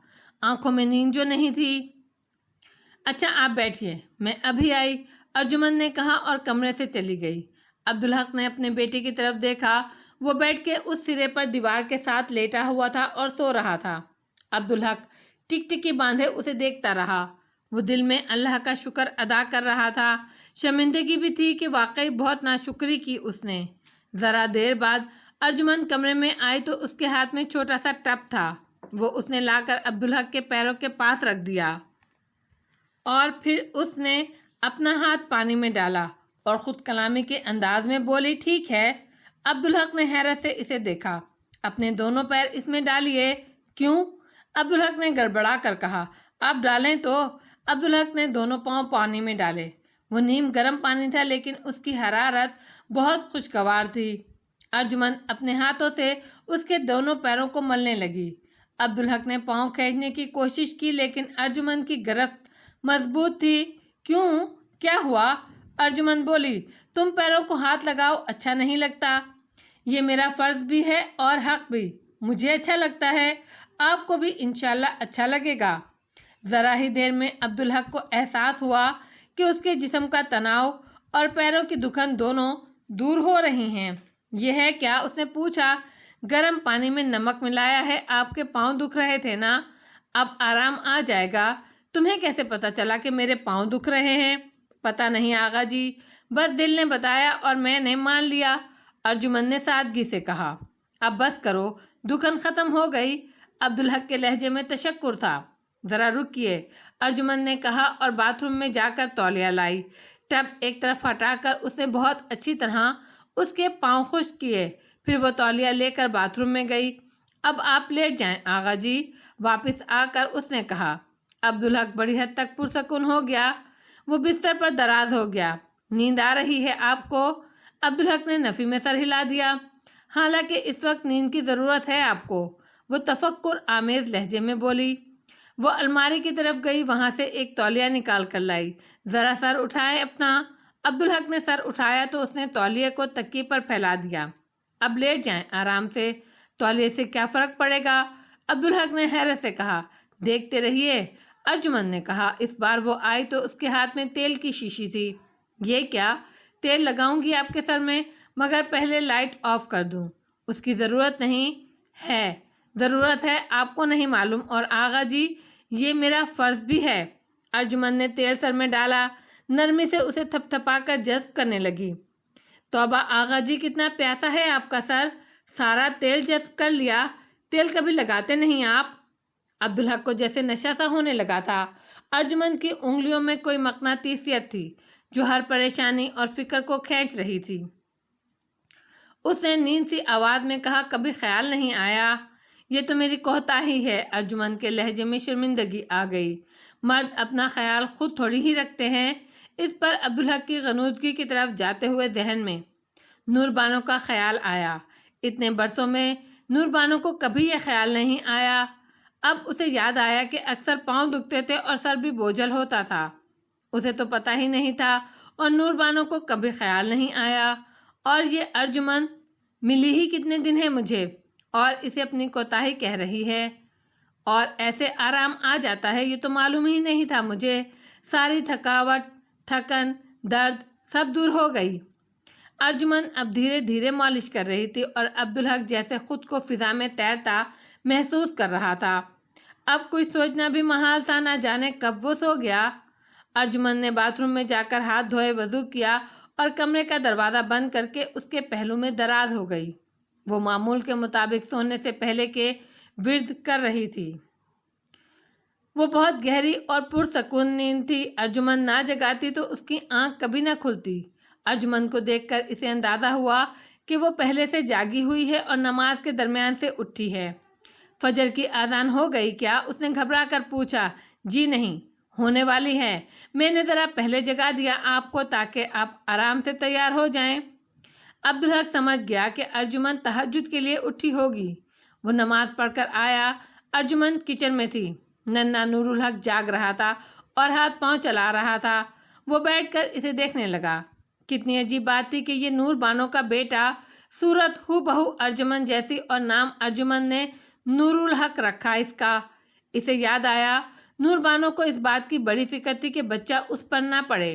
آنکھوں میں نیند جو نہیں تھی۔ اچھا آپ بیٹھیے، میں ابھی آئی، ارجمن نے کہا اور کمرے سے چلی گئی۔ عبدالحق نے اپنے بیٹے کی طرف دیکھا، وہ بیٹھ کے اس سرے پر دیوار کے ساتھ لیٹا ہوا تھا اور سو رہا تھا۔ عبدالحق ٹکٹکی باندھے اسے دیکھتا رہا۔ وہ دل میں اللہ کا شکر ادا کر رہا تھا۔ شرمندگی بھی تھی کہ واقعی بہت ناشکری کی اس نے۔ ذرا دیر بعد ارجمن کمرے میں آئی تو اس کے ہاتھ میں چھوٹا سا ٹب تھا، وہ اس نے لا کر عبدالحق کے پیروں کے پاس رکھ دیا، اور پھر اس نے اپنا ہاتھ پانی میں ڈالا اور خود کلامی کے انداز میں بولی، ٹھیک ہے؟ عبدالحق نے حیرت سے اسے دیکھا۔ اپنے دونوں پیر اس میں ڈالیے۔ کیوں؟ عبدالحق نے گڑبڑا کر کہا۔ آپ ڈالیں تو؟ عبدالحق نے دونوں پاؤں پانی میں ڈالے۔ وہ نیم گرم پانی تھا لیکن اس کی حرارت بہت خوشگوار تھی۔ ارجمن اپنے ہاتھوں سے اس کے دونوں پیروں کو ملنے لگی۔ عبدالحق نے پاؤں کھینچنے کی کوشش کی لیکن ارجمن کی گرفت مضبوط تھی۔ کیوں؟ کیا ہوا؟ ارجمن بولی، تم پیروں کو ہاتھ لگاؤ، اچھا نہیں لگتا؟ یہ میرا فرض بھی ہے اور حق بھی۔ مجھے اچھا لگتا ہے، آپ کو بھی انشاءاللہ اچھا لگے گا۔ ذرا ہی دیر میں عبدالحق کو احساس ہوا کہ اس کے جسم کا تناؤ اور پیروں کی دکھن دونوں دور ہو رہی ہیں۔ یہ ہے کیا؟ اس نے پوچھا۔ گرم پانی میں نمک ملایا ہے، آپ کے پاؤں دکھ رہے تھے نا، اب آرام آ جائے گا۔ تمہیں کیسے پتا چلا کہ میرے پاؤں دکھ رہے ہیں؟ پتہ نہیں آغا جی، بس دل نے بتایا اور میں نے مان لیا، ارجمن نے سادگی سے کہا۔ اب بس کرو، دکھن ختم ہو گئی۔ عبدالحق کے لہجے میں تشکر تھا۔ ذرا رکیے، ارجمن نے کہا اور باتھ روم میں جا کر تولیہ لائی۔ ٹب ایک طرف ہٹا کر اس نے بہت اچھی طرح اس کے پاؤں خشک کیے، پھر وہ تولیہ لے کر باتھ روم میں گئی۔ اب آپ لیٹ جائیں آغا جی، واپس آ کر اس نے کہا۔ عبدالحق بڑی حد تک پرسکون ہو گیا۔ وہ بستر پر دراز ہو گیا۔ نیند آ رہی ہے آپ کو؟ عبدالحق نے نفی میں سر ہلا دیا۔ حالانکہ اس وقت نیند کی ضرورت ہے آپ کو، وہ تفکر آمیز لہجے میں بولی۔ وہ الماری کی طرف گئی، وہاں سے ایک تولیہ نکال کر لائی۔ ذرا سر اٹھائے اپنا۔ عبدالحق نے سر اٹھایا تو اس نے تولیے کو تکیے پر پھیلا دیا۔ اب لیٹ جائیں آرام سے، تولیے سے کیا فرق پڑے گا؟ عبدالحق نے حیرت سے کہا۔ دیکھتے رہیے، ارجمن نے کہا۔ اس بار وہ آئی تو اس کے ہاتھ میں تیل کی شیشی تھی۔ یہ کیا؟ تیل لگاؤں گی آپ کے سر میں، مگر پہلے لائٹ آف کر دوں؟ اس کی ضرورت نہیں ہے۔ ضرورت ہے، آپ کو نہیں معلوم، اور آغا جی یہ میرا فرض بھی ہے۔ ارجمن نے تیل سر میں ڈالا، نرمی سے اسے تھپ تھپا کر جذب کرنے لگی۔ توبہ آغا جی، کتنا پیاسا ہے آپ کا سر، سارا تیل جذب کر لیا۔ تیل کبھی لگاتے نہیں آپ؟ عبدالحق کو جیسے نشہ سا ہونے لگا تھا۔ ارجمن کی انگلیوں میں کوئی مقناطیسیت تھی جو ہر پریشانی اور فکر کو کھینچ رہی تھی۔ اس نے نیند سی آواز میں کہا، کبھی خیال نہیں آیا؟ یہ تو میری کوتاہی ہے۔ ارجمن کے لہجے میں شرمندگی آ گئی۔ مرد اپنا خیال خود تھوڑی ہی رکھتے ہیں۔ اس پر عبدالحق کی غنودگی کی طرف جاتے ہوئے ذہن میں نور بانو کا خیال آیا۔ اتنے برسوں میں نور بانو کو کبھی یہ خیال نہیں آیا۔ اب اسے یاد آیا کہ اکثر پاؤں دکھتے تھے اور سر بھی بوجھل ہوتا تھا۔ اسے تو پتہ ہی نہیں تھا اور نور بانو کو کبھی خیال نہیں آیا۔ اور یہ ارجمن ملی ہی کتنے دن ہے مجھے، اور اسے اپنی کوتاہی کہہ رہی ہے، اور ایسے آرام آ جاتا ہے، یہ تو معلوم ہی نہیں تھا مجھے۔ ساری تھکاوٹ، تھکن، درد سب دور ہو گئی۔ ارجمن اب دھیرے دھیرے مالش کر رہی تھی اور عبدالحق جیسے خود کو فضا میں تیرتا محسوس کر رہا تھا۔ اب کچھ سوچنا بھی محال تھا، نہ جانے کب وہ سو گیا۔ ارجمن نے باتھ روم میں جا کر ہاتھ دھوئے، وضو کیا اور کمرے کا دروازہ بند کر کے اس کے پہلو میں دراز ہو گئی۔ وہ معمول کے مطابق سونے سے پہلے کے ورد کر رہی تھی۔ وہ بہت گہری اور پرسکون نیند تھی۔ ارجمن نہ جگاتی تو اس کی آنکھ کبھی نہ کھلتی۔ ارجمن کو دیکھ کر اسے اندازہ ہوا کہ وہ پہلے سے جاگی ہوئی ہے اور نماز کے درمیان سے اٹھی ہے۔ فجر کی اذان ہو گئی کیا؟ اس نے گھبرا کر پوچھا۔ جی نہیں، ہونے والی ہے، میں نے ذرا پہلے جگا دیا آپ کو تاکہ آپ آرام سے تیار ہو جائیں۔ عبدالحق سمجھ گیا کہ ارجمن تہجد کے لیے اٹھی ہوگی۔ وہ نماز پڑھ کر آیا۔ ارجمن کچن میں تھی۔ ننھا نور الحق جاگ رہا تھا اور ہاتھ پاؤں چلا رہا تھا۔ وہ بیٹھ کر اسے دیکھنے لگا۔ کتنی عجیب بات تھی کہ یہ نور بانو کا بیٹا، صورت ہو بہو ارجمن جیسی، اور نام ارجمن نے نور الحق رکھا اس کا۔ اسے یاد آیا، نور بانو کو اس بات کی بڑی فکر تھی کہ بچہ اس پر نہ پڑے،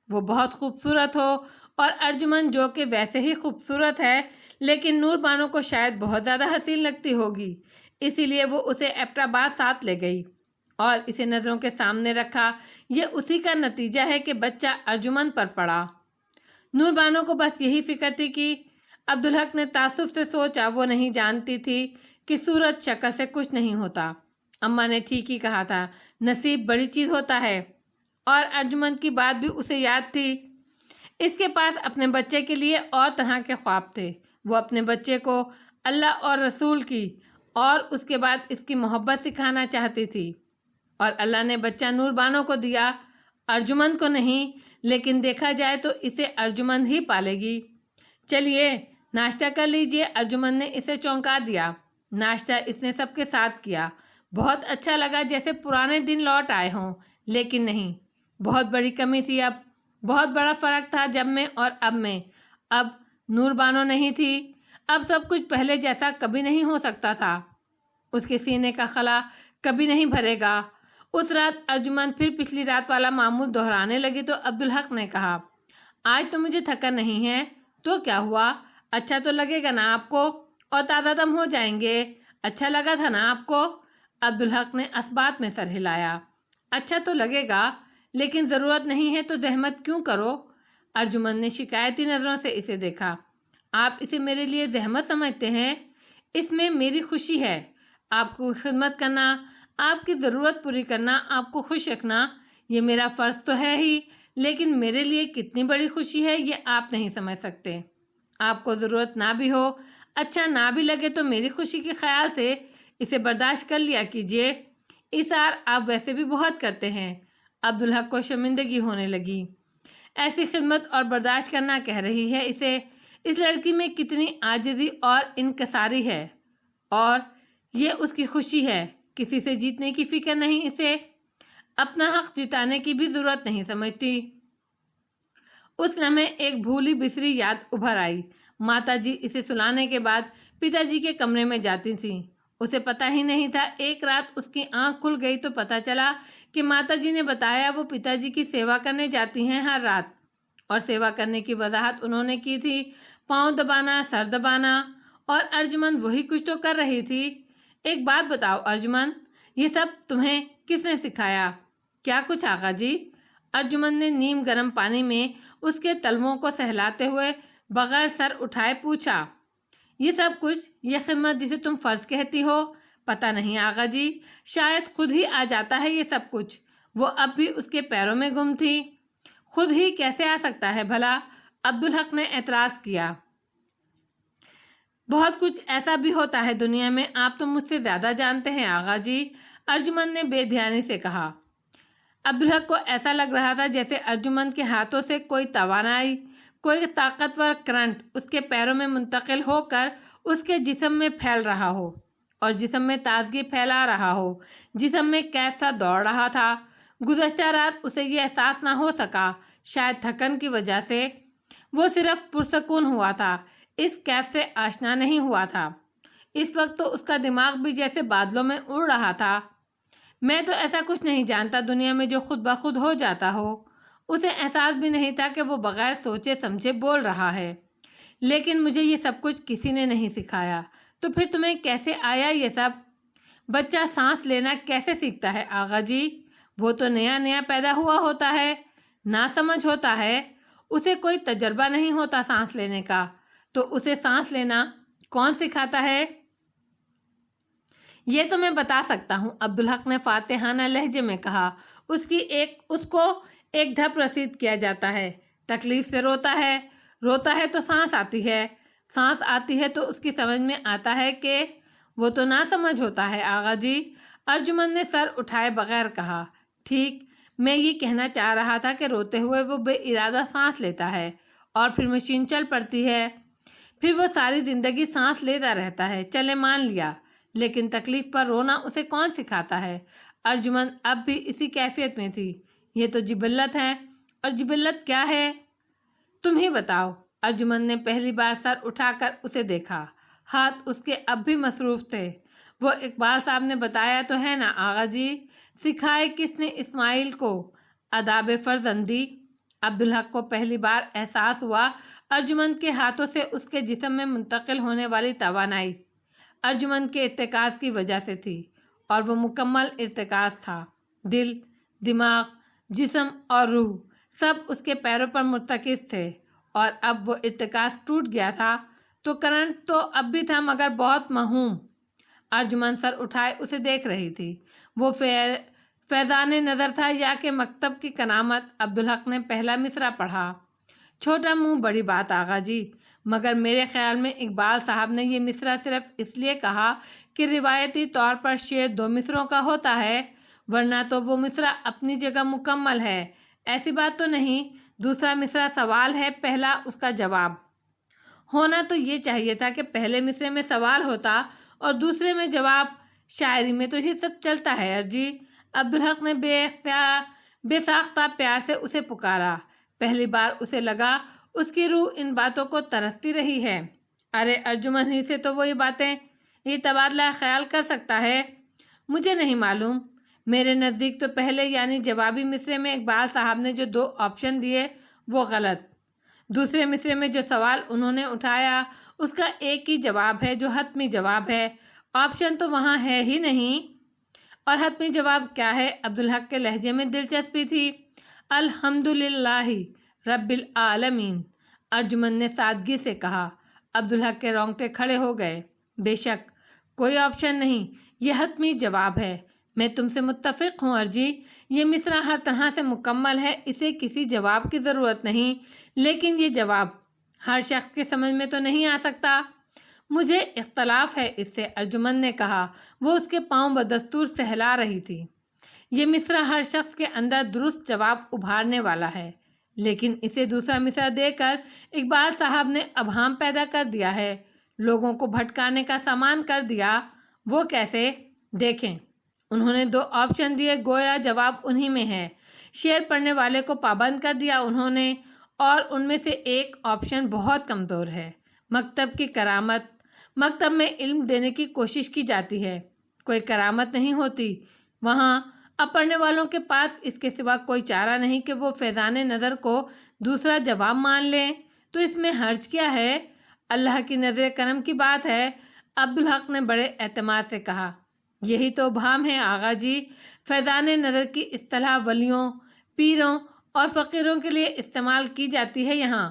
وہ بہت خوبصورت ہو، اور ارجمن جو کہ ویسے ہی خوبصورت ہے لیکن نور بانو کو شاید بہت زیادہ حسین لگتی ہوگی، اسی لیے وہ اسے ایبٹ آباد ساتھ لے گئی اور اسے نظروں کے سامنے رکھا۔ یہ اسی کا نتیجہ ہے کہ بچہ ارجمن پر پڑا۔ نور بانو کو بس یہی فکر تھی کہ عبدالحق نے تعصب سے سوچا، وہ نہیں جانتی تھی کہ صورت شکل سے کچھ نہیں ہوتا۔ اماں نے ٹھیک ہی کہا تھا، نصیب بڑی چیز ہوتا ہے، اور ارجمن کی بات بھی اسے یاد تھی۔ اس کے پاس اپنے بچے کے لیے اور طرح کے خواب تھے۔ وہ اپنے بچے کو اللہ اور رسول کی اور اس کے بعد اس کی محبت سکھانا چاہتی تھی۔ اور اللہ نے بچہ نور بانو کو دیا، ارجمند کو نہیں، لیکن دیکھا جائے تو اسے ارجمند ہی پالے گی۔ چلیے ناشتہ کر لیجئے۔ ارجمند نے اسے چونکا دیا۔ ناشتہ اس نے سب کے ساتھ کیا۔ بہت اچھا لگا، جیسے پرانے دن لوٹ آئے ہوں، لیکن نہیں، بہت بڑی کمی تھی۔ اب بہت بڑا فرق تھا جب میں اور اب میں۔ اب نور بانو نہیں تھی۔ اب سب کچھ پہلے جیسا کبھی نہیں ہو سکتا تھا۔ اس کے سینے کا خلا کبھی نہیں بھرے گا۔ اس رات ارجمند پھر پچھلی رات والا معمول دہرانے لگی تو عبدالحق نے کہا، آج تو مجھے تھکن نہیں ہے۔ تو کیا ہوا؟ اچھا تو لگے گا نا آپ کو، اور تازہ دم ہو جائیں گے۔ اچھا لگا تھا نا آپ کو؟ عبدالحق نے اثبات میں سر ہلایا۔ اچھا تو لگے گا، لیکن ضرورت نہیں ہے تو زحمت کیوں کرو؟ ارجمند نے شکایتی نظروں سے اسے دیکھا۔ آپ اسے میرے لیے زحمت سمجھتے ہیں؟ اس میں میری خوشی ہے۔ آپ کو خدمت کرنا، آپ کی ضرورت پوری کرنا، آپ کو خوش رکھنا، یہ میرا فرض تو ہے ہی، لیکن میرے لیے کتنی بڑی خوشی ہے یہ آپ نہیں سمجھ سکتے۔ آپ کو ضرورت نہ بھی ہو، اچھا نہ بھی لگے تو میری خوشی کے خیال سے اسے برداشت کر لیا کیجیے۔ ایثار آپ ویسے بھی بہت کرتے ہیں۔ عبدالحق کو شرمندگی ہونے لگی۔ ایسی خدمت اور برداشت کرنا کہہ رہی ہے اسے؟ اس لڑکی میں کتنی عاجزی اور انکساری ہے، اور یہ اس کی خوشی ہے۔ کسی سے جیتنے کی فکر نہیں اسے، اپنا حق جتانے کی بھی ضرورت نہیں سمجھتی۔ اس لمحے ایک بھولی بسری یاد ابھر آئی۔ ماتا جی اسے سلانے کے بعد پتا جی کے کمرے میں جاتی تھیں۔ اسے پتہ ہی نہیں تھا۔ ایک رات اس کی آنکھ کھل گئی تو پتہ چلا کہ ماتا جی نے بتایا وہ پتا جی کی سیوا کرنے جاتی ہیں ہر رات، اور سیوا کرنے کی وضاحت انہوں نے کی تھی، پاؤں دبانا، سر دبانا، اور ارجمند وہی کچھ تو کر رہی تھی۔ ایک بات بتاؤ ارجمند، یہ سب تمہیں کس نے سکھایا؟ کیا کچھ آقا جی؟ ارجمند نے نیم گرم پانی میں اس کے تلووں کو سہلاتے ہوئے بغیر سر اٹھائے پوچھا۔ یہ سب کچھ، یہ خدمت جسے تم فرض کہتی ہو؟ پتہ نہیں آقا جی، شاید خود ہی آ جاتا ہے یہ سب کچھ۔ وہ اب بھی اس کے پیروں میں گم تھی۔ خود ہی کیسے آ سکتا ہے بھلا؟ عبدالحق نے اعتراض کیا۔ بہت کچھ ایسا بھی ہوتا ہے دنیا میں، آپ تو مجھ سے زیادہ جانتے ہیں آقا جی، ارجمند نے بے دھیانی سے کہا۔ عبدالحق کو ایسا لگ رہا تھا جیسے ارجمند کے ہاتھوں سے کوئی توانائی، کوئی طاقتور کرنٹ اس کے پیروں میں منتقل ہو کر اس کے جسم میں پھیل رہا ہو، اور جسم میں تازگی پھیلا رہا ہو، جسم میں کیف سا دوڑ رہا تھا۔ گزشتہ رات اسے یہ احساس نہ ہو سکا، شاید تھکن کی وجہ سے۔ وہ صرف پرسکون ہوا تھا، اس کیف سے آشنا نہیں ہوا تھا۔ اس وقت تو اس کا دماغ بھی جیسے بادلوں میں اڑ رہا تھا۔ میں تو ایسا کچھ نہیں جانتا دنیا میں جو خود بخود ہو جاتا ہو۔ اسے احساس بھی نہیں تھا کہ وہ بغیر سوچے سمجھے بول رہا ہے۔ لیکن مجھے یہ سب کچھ کسی نے نہیں سکھایا۔ تو پھر تمہیں کیسے آیا یہ سب؟ بچہ سانس لینا کیسے سیکھتا ہے آغا جی؟ وہ تو نیا نیا پیدا ہوا ہوتا ہے، نہ سمجھ ہوتا ہے، اسے کوئی تجربہ نہیں ہوتا سانس لینے کا، تو اسے سانس لینا کون سکھاتا ہے؟ یہ تو میں بتا سکتا ہوں، عبدالحق نے فاتحانہ لہجے میں کہا۔ اس کو ایک دھپ رسید کیا جاتا ہے، تکلیف سے روتا ہے تو سانس آتی ہے، سانس آتی ہے تو اس کی سمجھ میں آتا ہے کہ وہ تو نہ سمجھ ہوتا ہے آغا جی۔ ارجمند نے سر اٹھائے بغیر کہا، ٹھیک، میں یہ کہنا چاہ رہا تھا کہ روتے ہوئے وہ بے ارادہ سانس لیتا ہے، اور پھر مشین چل پڑتی ہے، پھر وہ ساری زندگی سانس لیتا رہتا ہے، چلے مان لیا، لیکن تکلیف پر رونا اسے کون سکھاتا ہے؟ ارجمند اب بھی اسی کیفیت میں تھی۔ یہ تو جبلت ہے، اور جبلت کیا ہے؟ تم ہی بتاؤ۔ ارجمند نے پہلی بار سر اٹھا کر اسے دیکھا۔ ہاتھ اس کے اب بھی مصروف تھے۔ وہ اقبال صاحب نے بتایا تو ہے نا آغا جی، سکھائے کس نے اسماعیل کو آداب فرزندی؟ عبدالحق کو پہلی بار احساس ہوا ارجمند کے ہاتھوں سے اس کے جسم میں منتقل ہونے والی توانائی ارجمند کے ارتکاز کی وجہ سے تھی، اور وہ مکمل ارتکاز تھا۔ دل، دماغ، جسم اور روح سب اس کے پیروں پر مرتکز تھے، اور اب وہ ارتکاز ٹوٹ گیا تھا تو کرنٹ تو اب بھی تھا، مگر بہت موہوم۔ ارجمند سر اٹھائے اسے دیکھ رہی تھی۔ وہ فیضان نظر تھا یا کہ مکتب کی کرامت؟ عبدالحق نے پہلا مصرع پڑھا۔ چھوٹا منہ بڑی بات آغا جی، مگر میرے خیال میں اقبال صاحب نے یہ مصرع صرف اس لیے کہا کہ روایتی طور پر شعر 2 مصرعوں کا ہوتا ہے۔ ورنہ تو وہ مصرع اپنی جگہ مکمل ہے۔ ایسی بات تو نہیں۔ دوسرا مصرع سوال ہے، پہلا اس کا جواب۔ ہونا تو یہ چاہیے تھا کہ پہلے مصرعے میں سوال ہوتا اور دوسرے میں جواب۔ شاعری میں تو یہ سب چلتا ہے ارجی۔ عبدالحق نے بے ساختہ پیار سے اسے پکارا۔ پہلی بار اسے لگا اس کی روح ان باتوں کو ترستی رہی ہے۔ ارے ارجمن ہی سے تو وہ یہ تبادلہ خیال کر سکتا ہے؟ مجھے نہیں معلوم۔ میرے نزدیک تو پہلے یعنی جوابی مصرعے میں اقبال صاحب نے جو 2 آپشن دیے وہ غلط۔ دوسرے مصرعے میں جو سوال انہوں نے اٹھایا اس کا ایک ہی جواب ہے جو حتمی جواب ہے۔ آپشن تو وہاں ہے ہی نہیں۔ اور حتمی جواب کیا ہے؟ عبدالحق کے لہجے میں دلچسپی تھی۔ الحمدللہ رب العالمین، ارجمن نے سادگی سے کہا۔ عبدالحق کے رونگٹے کھڑے ہو گئے۔ بے شک کوئی آپشن نہیں، یہ حتمی جواب ہے۔ میں تم سے متفق ہوں ارجی، یہ مصرع ہر طرح سے مکمل ہے، اسے کسی جواب کی ضرورت نہیں، لیکن یہ جواب ہر شخص کے سمجھ میں تو نہیں آ سکتا۔ مجھے اختلاف ہے اس سے، ارجمن نے کہا۔ وہ اس کے پاؤں بدستور سہلا رہی تھی۔ یہ مصرع ہر شخص کے اندر درست جواب ابھارنے والا ہے، لیکن اسے دوسرا مصرع دے کر اقبال صاحب نے ابہام پیدا کر دیا ہے، لوگوں کو بھٹکانے کا سامان کر دیا۔ وہ کیسے؟ دیکھیں، انہوں نے 2 آپشن دیے، گویا جواب انہی میں ہے۔ شعر پڑھنے والے کو پابند کر دیا انہوں نے، اور ان میں سے ایک آپشن بہت کمزور ہے۔ مکتب کی کرامت۔ مکتب میں علم دینے کی کوشش کی جاتی ہے، کوئی کرامت نہیں ہوتی وہاں۔ اب پڑھنے والوں کے پاس اس کے سوا کوئی چارہ نہیں کہ وہ فیضان نظر کو دوسرا جواب مان لیں۔ تو اس میں حرج کیا ہے؟ اللہ کی نظر کرم کی بات ہے، عبدالحق نے بڑے اعتماد سے کہا۔ یہی تو ابہام ہے آغا جی۔ فیضان نظر کی اصطلاح ولیوں، پیروں اور فقیروں کے لیے استعمال کی جاتی ہے یہاں۔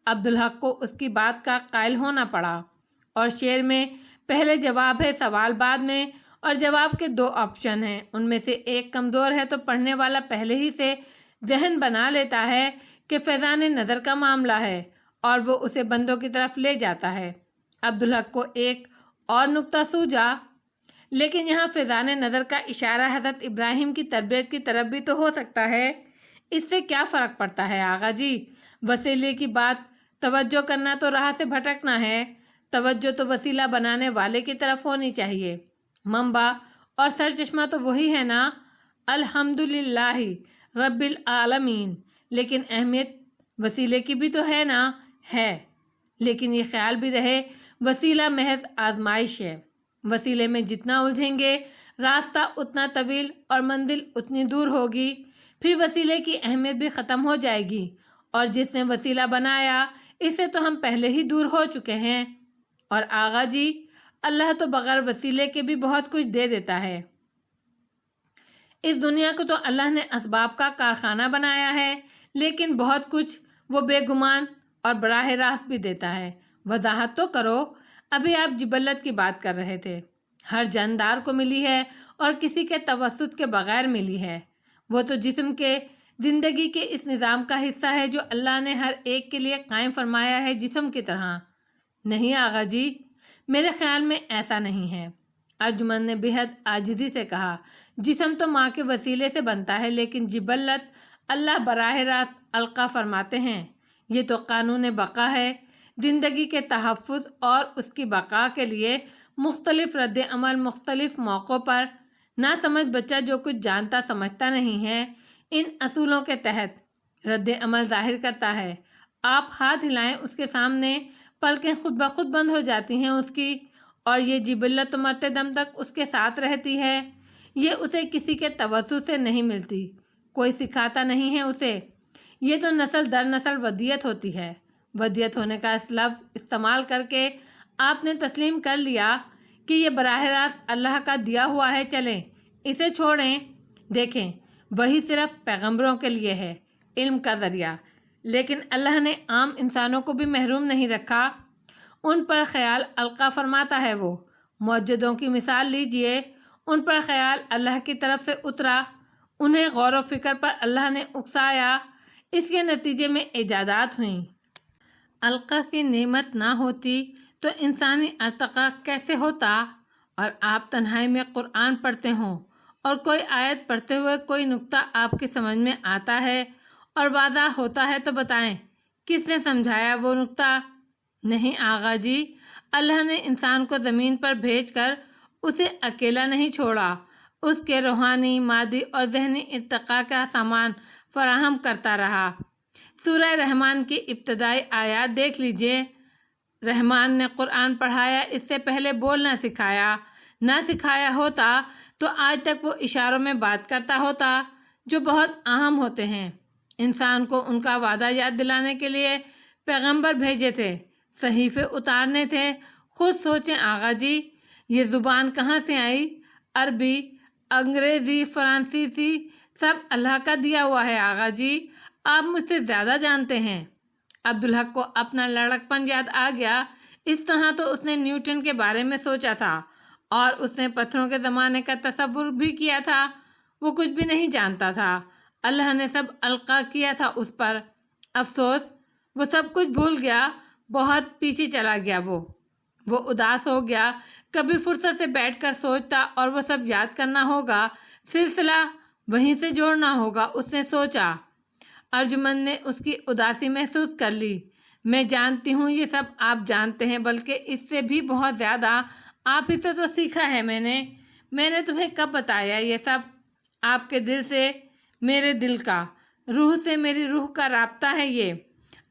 عبدالحق کو اس کی بات کا قائل ہونا پڑا۔ اور شعر میں پہلے جواب ہے، سوال بعد میں، اور جواب کے 2 آپشن ہیں، ان میں سے ایک کمزور ہے، تو پڑھنے والا پہلے ہی سے ذہن بنا لیتا ہے کہ فیضان نظر کا معاملہ ہے، اور وہ اسے بندوں کی طرف لے جاتا ہے۔ عبدالحق کو ایک اور نکتہ سوجا، لیکن یہاں فیضان نظر کا اشارہ حضرت ابراہیم کی تربیت کی طرف بھی تو ہو سکتا ہے۔ اس سے کیا فرق پڑتا ہے آغا جی؟ وسیلے کی بات توجہ کرنا تو راہ سے بھٹکنا ہے۔ توجہ تو وسیلہ بنانے والے کی طرف ہونی چاہیے۔ منبع اور سرچشمہ تو وہی ہے نا، الحمدللہ رب العالمین۔ لیکن اہمیت وسیلے کی بھی تو ہے نا؟ ہے، لیکن یہ خیال بھی رہے وسیلہ محض آزمائش ہے۔ وسیلے میں جتنا الجھیں گے راستہ اتنا طویل اور منزل اتنی دور ہوگی، پھر وسیلے کی اہمیت بھی ختم ہو جائے گی، اور جس نے وسیلہ بنایا اس سے تو ہم پہلے ہی دور ہو چکے ہیں۔ اور آغا جی، اللہ تو بغیر وسیلے کے بھی بہت کچھ دے دیتا ہے۔ اس دنیا کو تو اللہ نے اسباب کا کارخانہ بنایا ہے، لیکن بہت کچھ وہ بے گمان اور براہ راست بھی دیتا ہے۔ وضاحت تو کرو۔ ابھی آپ جبلت کی بات کر رہے تھے، ہر جاندار کو ملی ہے اور کسی کے توسط کے بغیر ملی ہے۔ وہ تو جسم کے زندگی کے اس نظام کا حصہ ہے جو اللہ نے ہر ایک کے لیے قائم فرمایا ہے، جسم کی طرح۔ نہیں آغا جی، میرے خیال میں ایسا نہیں ہے، ارجمن نے بےحد عاجزی سے کہا۔ جسم تو ماں کے وسیلے سے بنتا ہے، لیکن جبلت اللہ براہ راست القا فرماتے ہیں۔ یہ تو قانون بقا ہے۔ زندگی کے تحفظ اور اس کی بقا کے لیے مختلف رد عمل مختلف موقعوں پر، نہ سمجھ بچہ جو کچھ جانتا سمجھتا نہیں ہے، ان اصولوں کے تحت رد عمل ظاہر کرتا ہے۔ آپ ہاتھ ہلائیں اس کے سامنے، پلکیں خود بخود بند ہو جاتی ہیں اس کی، اور یہ جبلت مرتے دم تک اس کے ساتھ رہتی ہے۔ یہ اسے کسی کے توسط سے نہیں ملتی، کوئی سکھاتا نہیں ہے اسے۔ یہ تو نسل در نسل ودیت ہوتی ہے۔ ودیت ہونے کا اس لفظ استعمال کر کے آپ نے تسلیم کر لیا کہ یہ براہ راست اللہ کا دیا ہوا ہے، چلیں اسے چھوڑیں۔ دیکھیں، وہی صرف پیغمبروں کے لیے ہے، علم کا ذریعہ، لیکن اللہ نے عام انسانوں کو بھی محروم نہیں رکھا، ان پر خیال القا فرماتا ہے۔ وہ معجزوں کی مثال لیجئے، ان پر خیال اللہ کی طرف سے اترا، انہیں غور و فکر پر اللہ نے اکسایا، اس کے نتیجے میں ایجادات ہوئیں۔ القا کی نعمت نہ ہوتی تو انسانی ارتقاء کیسے ہوتا؟ اور آپ تنہائی میں قرآن پڑھتے ہوں اور کوئی آیت پڑھتے ہوئے کوئی نقطہ آپ کی سمجھ میں آتا ہے اور واضح ہوتا ہے تو بتائیں، کس نے سمجھایا وہ نقطہ؟ نہیں آغا جی، اللہ نے انسان کو زمین پر بھیج کر اسے اکیلا نہیں چھوڑا، اس کے روحانی، مادی اور ذہنی ارتقاء کا سامان فراہم کرتا رہا۔ سورہ رحمان کی ابتدائی آیات دیکھ لیجئے۔ رحمان نے قرآن پڑھایا، اس سے پہلے بولنا سکھایا۔ نہ سکھایا ہوتا تو آج تک وہ اشاروں میں بات کرتا ہوتا، جو بہت اہم ہوتے ہیں۔ انسان کو ان کا وعدہ یاد دلانے کے لیے پیغمبر بھیجے تھے، صحیفے اتارنے تھے۔ خود سوچیں آغا جی، یہ زبان کہاں سے آئی؟ عربی، انگریزی، فرانسیسی، سب اللہ کا دیا ہوا ہے آغا جی، آپ مجھ سے زیادہ جانتے ہیں۔ عبدالحق کو اپنا لڑکپن یاد آ گیا۔ اس طرح تو اس نے نیوٹن کے بارے میں سوچا تھا اور اس نے پتھروں کے زمانے کا تصور بھی کیا تھا۔ وہ کچھ بھی نہیں جانتا تھا، اللہ نے سب القاء کیا تھا اس پر۔ افسوس، وہ سب کچھ بھول گیا، بہت پیچھے چلا گیا۔ وہ اداس ہو گیا۔ کبھی فرصت سے بیٹھ کر سوچتا اور وہ سب یاد کرنا ہوگا، سلسلہ وہیں سے جوڑنا ہوگا۔ اس نے سوچا۔ ارجمند نے اس کی اداسی محسوس کر لی۔ میں جانتی ہوں یہ سب آپ جانتے ہیں، بلکہ اس سے بھی بہت زیادہ آپ ہی سے تو سیکھا ہے میں نے تمہیں کب بتایا یہ سب؟ آپ کے دل سے میرے دل کا، روح سے میری روح کا رابطہ ہے یہ۔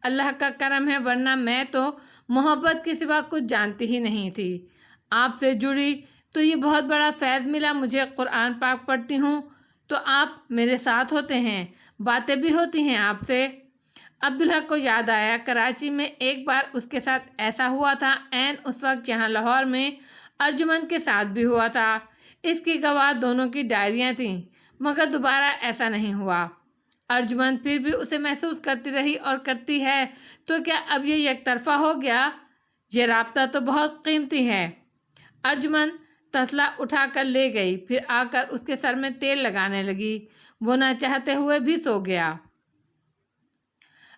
اللہ کا کرم ہے، ورنہ میں تو محبت کے سوا کچھ جانتی ہی نہیں تھی۔ آپ سے جڑی تو یہ بہت بڑا فیض ملا مجھے۔ قرآن پاک پڑھتی ہوں تو آپ میرے ساتھ ہوتے ہیں، باتیں بھی ہوتی ہیں آپ سے۔ عبدالحق کو یاد آیا، کراچی میں ایک بار اس کے ساتھ ایسا ہوا تھا، عین اس وقت یہاں لاہور میں ارجمند کے ساتھ بھی ہوا تھا۔ اس کی گواہ دونوں کی ڈائریاں تھیں، مگر دوبارہ ایسا نہیں ہوا۔ ارجمند پھر بھی اسے محسوس کرتی رہی اور کرتی ہے، تو کیا اب یہ یک طرفہ ہو گیا؟ یہ رابطہ تو بہت قیمتی ہے۔ ارجمند تسلا اٹھا کر لے گئی، پھر آ کر اس کے سر میں تیل لگانے لگی۔ وہ نہ چاہتے ہوئے بھی سو گیا۔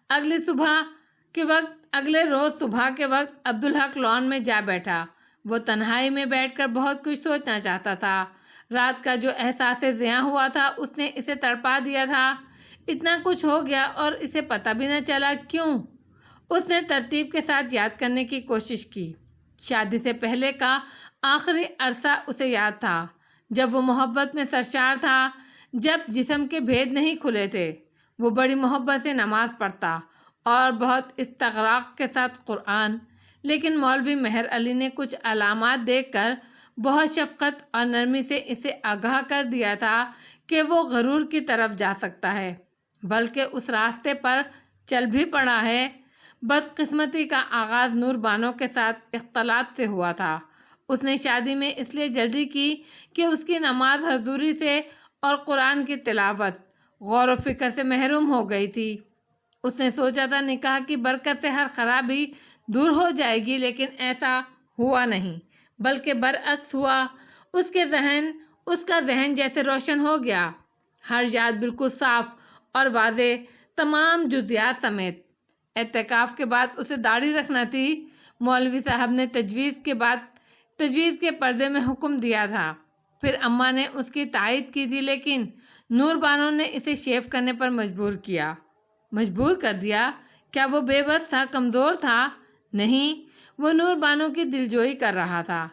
اگلے روز صبح کے وقت عبدالحق لان میں جا بیٹھا۔ وہ تنہائی میں بیٹھ کر بہت کچھ سوچنا چاہتا تھا۔ رات کا جو احساس زیاں ہوا تھا اس نے اسے تڑپا دیا تھا۔ اتنا کچھ ہو گیا اور اسے پتہ بھی نہ چلا، کیوں؟ اس نے ترتیب کے ساتھ یاد کرنے کی کوشش کی۔ شادی سے پہلے کا آخری عرصہ اسے یاد تھا، جب وہ محبت میں سرشار تھا، جب جسم کے بھید نہیں کھلے تھے۔ وہ بڑی محبت سے نماز پڑھتا اور بہت استغراق کے ساتھ قرآن، لیکن مولوی مہر علی نے کچھ علامات دیکھ کر بہت شفقت اور نرمی سے اسے آگاہ کر دیا تھا کہ وہ غرور کی طرف جا سکتا ہے، بلکہ اس راستے پر چل بھی پڑا ہے۔ بدقسمتی کا آغاز نور بانو کے ساتھ اختلاط سے ہوا تھا۔ اس نے شادی میں اس لیے جلدی کی کہ اس کی نماز حضوری سے اور قرآن کی تلاوت غور و فکر سے محروم ہو گئی تھی۔ اس نے سوچا تھا نکاح کی برکت سے ہر خرابی دور ہو جائے گی، لیکن ایسا ہوا نہیں، بلکہ برعکس ہوا۔ اس کا ذہن جیسے روشن ہو گیا، ہر یاد بالکل صاف اور واضح، تمام جزیات سمیت۔ اعتکاف کے بعد اسے داڑھی رکھنا تھی۔ مولوی صاحب نے تجویز کے پردے میں حکم دیا تھا، پھر اماں نے اس کی تائید کی تھی، لیکن نور بانو نے اسے شیو کرنے پر مجبور کر دیا۔ کیا وہ بے بس تھا، کمزور تھا؟ نہیں، وہ نور بانو کی دلجوئی کر رہا تھا۔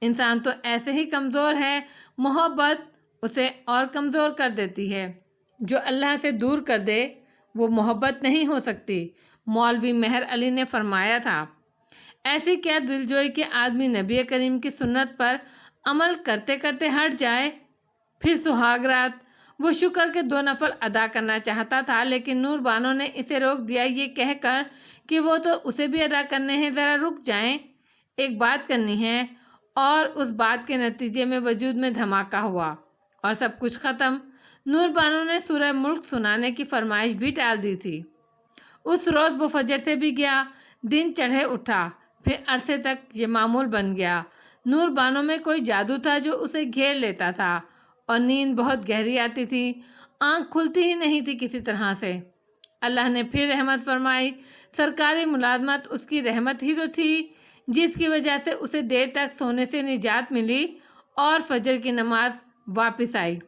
انسان تو ایسے ہی کمزور ہے، محبت اسے اور کمزور کر دیتی ہے۔ جو اللہ سے دور کر دے وہ محبت نہیں ہو سکتی۔ مولوی مہر علی نے فرمایا تھا، ایسی کیا دلجوئی کہ آدمی نبی کریم کی سنت پر عمل کرتے کرتے ہٹ جائے۔ پھر سہاگ رات، وہ شکر کے 2 نفل ادا کرنا چاہتا تھا، لیکن نور بانو نے اسے روک دیا، یہ کہہ کر کہ وہ تو اسے بھی ادا کرنے ہیں، ذرا رک جائیں، ایک بات کرنی ہے۔ اور اس بات کے نتیجے میں وجود میں دھماکہ ہوا اور سب کچھ ختم۔ نور بانو نے سورہ ملک سنانے کی فرمائش بھی ٹال دی تھی۔ اس روز وہ فجر سے بھی گیا، دن چڑھے اٹھا، پھر عرصے تک یہ معمول بن گیا۔ نور بانو میں کوئی جادو تھا جو اسے گھیر لیتا تھا، اور نیند بہت گہری آتی تھی، آنکھ کھلتی ہی نہیں تھی کسی طرح سے۔ اللہ نے پھر رحمت فرمائی۔ سرکاری ملازمت اس کی رحمت ہی تو تھی، جس کی وجہ سے اسے دیر تک سونے سے نجات ملی اور فجر کی نماز واپس آئی،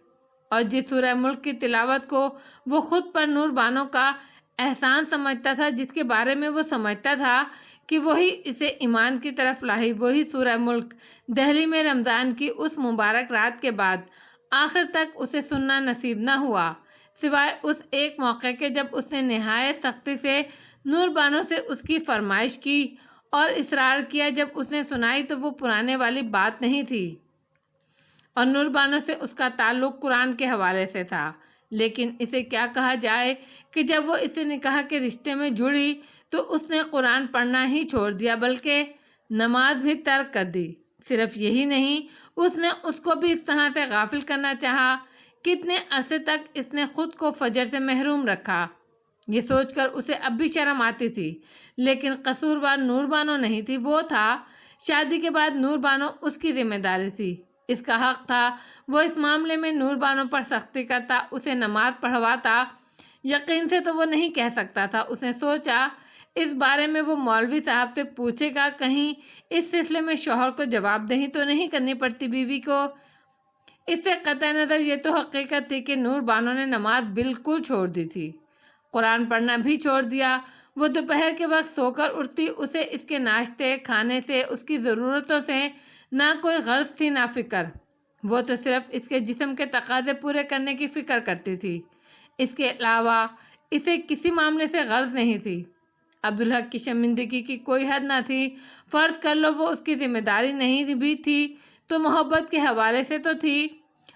اور جس سورہ ملک کی تلاوت کو وہ خود پر نور بانو کا احسان سمجھتا تھا، جس کے بارے میں وہ سمجھتا تھا کہ وہی اسے ایمان کی طرف لائی، وہی سورہ ملک دہلی میں رمضان کی اس مبارک رات کے بعد آخر تک اسے سننا نصیب نہ ہوا، سوائے اس ایک موقع کے جب اس نے نہایت سختی سے نور بانو سے اس کی فرمائش کی اور اصرار کیا۔ جب اس نے سنائی تو وہ پرانے والی بات نہیں تھی، اور نور بانو سے اس کا تعلق قرآن کے حوالے سے تھا، لیکن اسے کیا کہا جائے کہ جب وہ اسے نکاح کے رشتے میں جڑی تو اس نے قرآن پڑھنا ہی چھوڑ دیا، بلکہ نماز بھی ترک کر دی۔ صرف یہی نہیں، اس نے اس کو بھی اس طرح سے غافل کرنا چاہا۔ کتنے عرصے تک اس نے خود کو فجر سے محروم رکھا، یہ سوچ کر اسے اب بھی شرم آتی تھی، لیکن قصوروار نور بانو نہیں تھی، وہ تھا۔ شادی کے بعد نور بانو اس کی ذمہ داری تھی، اس کا حق تھا وہ اس معاملے میں نور بانو پر سختی کرتا، اسے نماز پڑھواتا۔ یقین سے تو وہ نہیں کہہ سکتا تھا، اس نے سوچا اس بارے میں وہ مولوی صاحب سے پوچھے گا، کہیں اس سلسلے میں شوہر کو جواب دہی تو نہیں کرنی پڑتی بیوی کو۔ اس سے قطع نظر یہ تو حقیقت تھی کہ نور بانو نے نماز بالکل چھوڑ دی تھی، قرآن پڑھنا بھی چھوڑ دیا۔ وہ دوپہر کے وقت سو کر اٹھتی، اسے اس کے ناشتے کھانے سے، اس کی ضرورتوں سے نہ کوئی غرض تھی نہ فکر، وہ تو صرف اس کے جسم کے تقاضے پورے کرنے کی فکر کرتی تھی، اس کے علاوہ اسے کسی معاملے سے غرض نہیں تھی۔ عبدالحق کی شرمندگی کی کوئی حد نہ تھی، فرض کر لو وہ اس کی ذمہ داری نہیں بھی تھی تو محبت کے حوالے سے تو تھی۔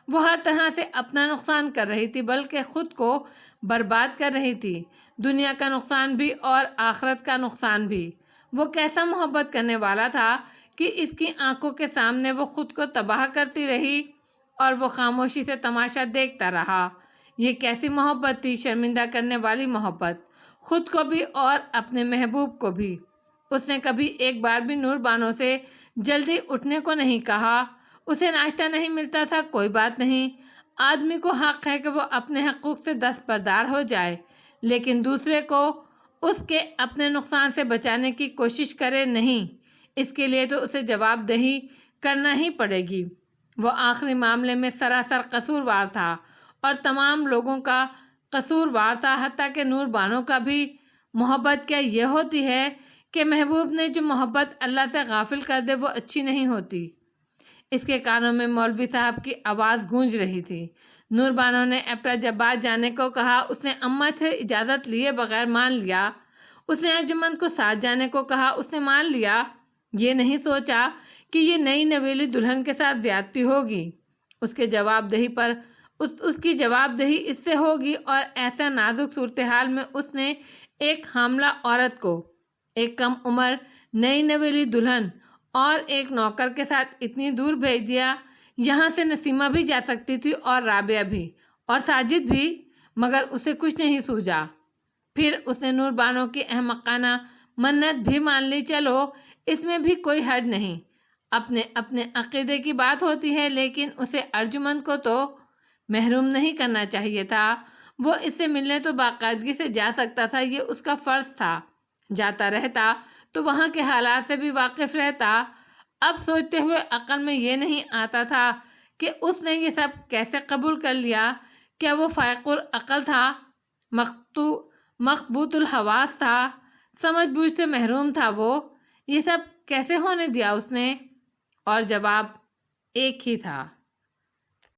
وہ ہر طرح سے اپنا نقصان کر رہی تھی، بلکہ خود کو برباد کر رہی تھی، دنیا کا نقصان بھی اور آخرت کا نقصان بھی۔ وہ کیسا محبت کرنے والا تھا کہ اس کی آنکھوں کے سامنے وہ خود کو تباہ کرتی رہی اور وہ خاموشی سے تماشا دیکھتا رہا۔ یہ کیسی محبت تھی، شرمندہ کرنے والی محبت، خود کو بھی اور اپنے محبوب کو بھی۔ اس نے کبھی ایک بار بھی نور بانو سے جلدی اٹھنے کو نہیں کہا، اسے ناشتہ نہیں ملتا تھا، کوئی بات نہیں، آدمی کو حق ہے کہ وہ اپنے حقوق سے دستبردار ہو جائے، لیکن دوسرے کو اس کے اپنے نقصان سے بچانے کی کوشش کرے نہیں، اس کے لیے تو اسے جواب دہی کرنا ہی پڑے گی۔ وہ آخری معاملے میں سراسر قصوروار تھا اور تمام لوگوں کا قصوروار تھا، حتیٰ کہ نور بانو کا بھی۔ محبت کیا یہ ہوتی ہے کہ محبوب نے جو محبت اللہ سے غافل کر دے وہ اچھی نہیں ہوتی؟ اس کے کانوں میں مولوی صاحب کی آواز گونج رہی تھی۔ نور بانو نے ایبٹ آباد جانے کو کہا، اس نے اماں سے اجازت لیے بغیر مان لیا۔ اس نے ارجمند کو ساتھ جانے کو کہا، اس نے مان لیا۔ یہ نہیں سوچا کہ یہ نئی نویلی دلہن کے ساتھ زیادتی ہوگی، اس کی جواب دہی اس سے ہوگی، اور ایسا نازک صورتحال میں اس نے ایک حاملہ عورت کو، ایک کم عمر نئی نویلی دلہن اور ایک نوکر کے ساتھ اتنی دور بھیج دیا۔ یہاں سے نسیمہ بھی جا سکتی تھی اور رابعہ بھی اور ساجد بھی، مگر اسے کچھ نہیں سوجا۔ پھر اس نے نور بانو کی احمقانہ منت بھی مان لی، چلو اس میں بھی کوئی حرج نہیں، اپنے اپنے عقیدے کی بات ہوتی ہے، لیکن اسے ارجمند کو تو محروم نہیں کرنا چاہیے تھا۔ وہ اس سے ملنے تو باقاعدگی سے جا سکتا تھا، یہ اس کا فرض تھا، جاتا رہتا تو وہاں کے حالات سے بھی واقف رہتا۔ اب سوچتے ہوئے عقل میں یہ نہیں آتا تھا کہ اس نے یہ سب کیسے قبول کر لیا۔ کیا وہ فائق العقل تھا، مخبوط الحواس تھا، سمجھ بوجھ سے محروم تھا؟ وہ یہ سب کیسے ہونے دیا اس نے؟ اور جواب ایک ہی تھا۔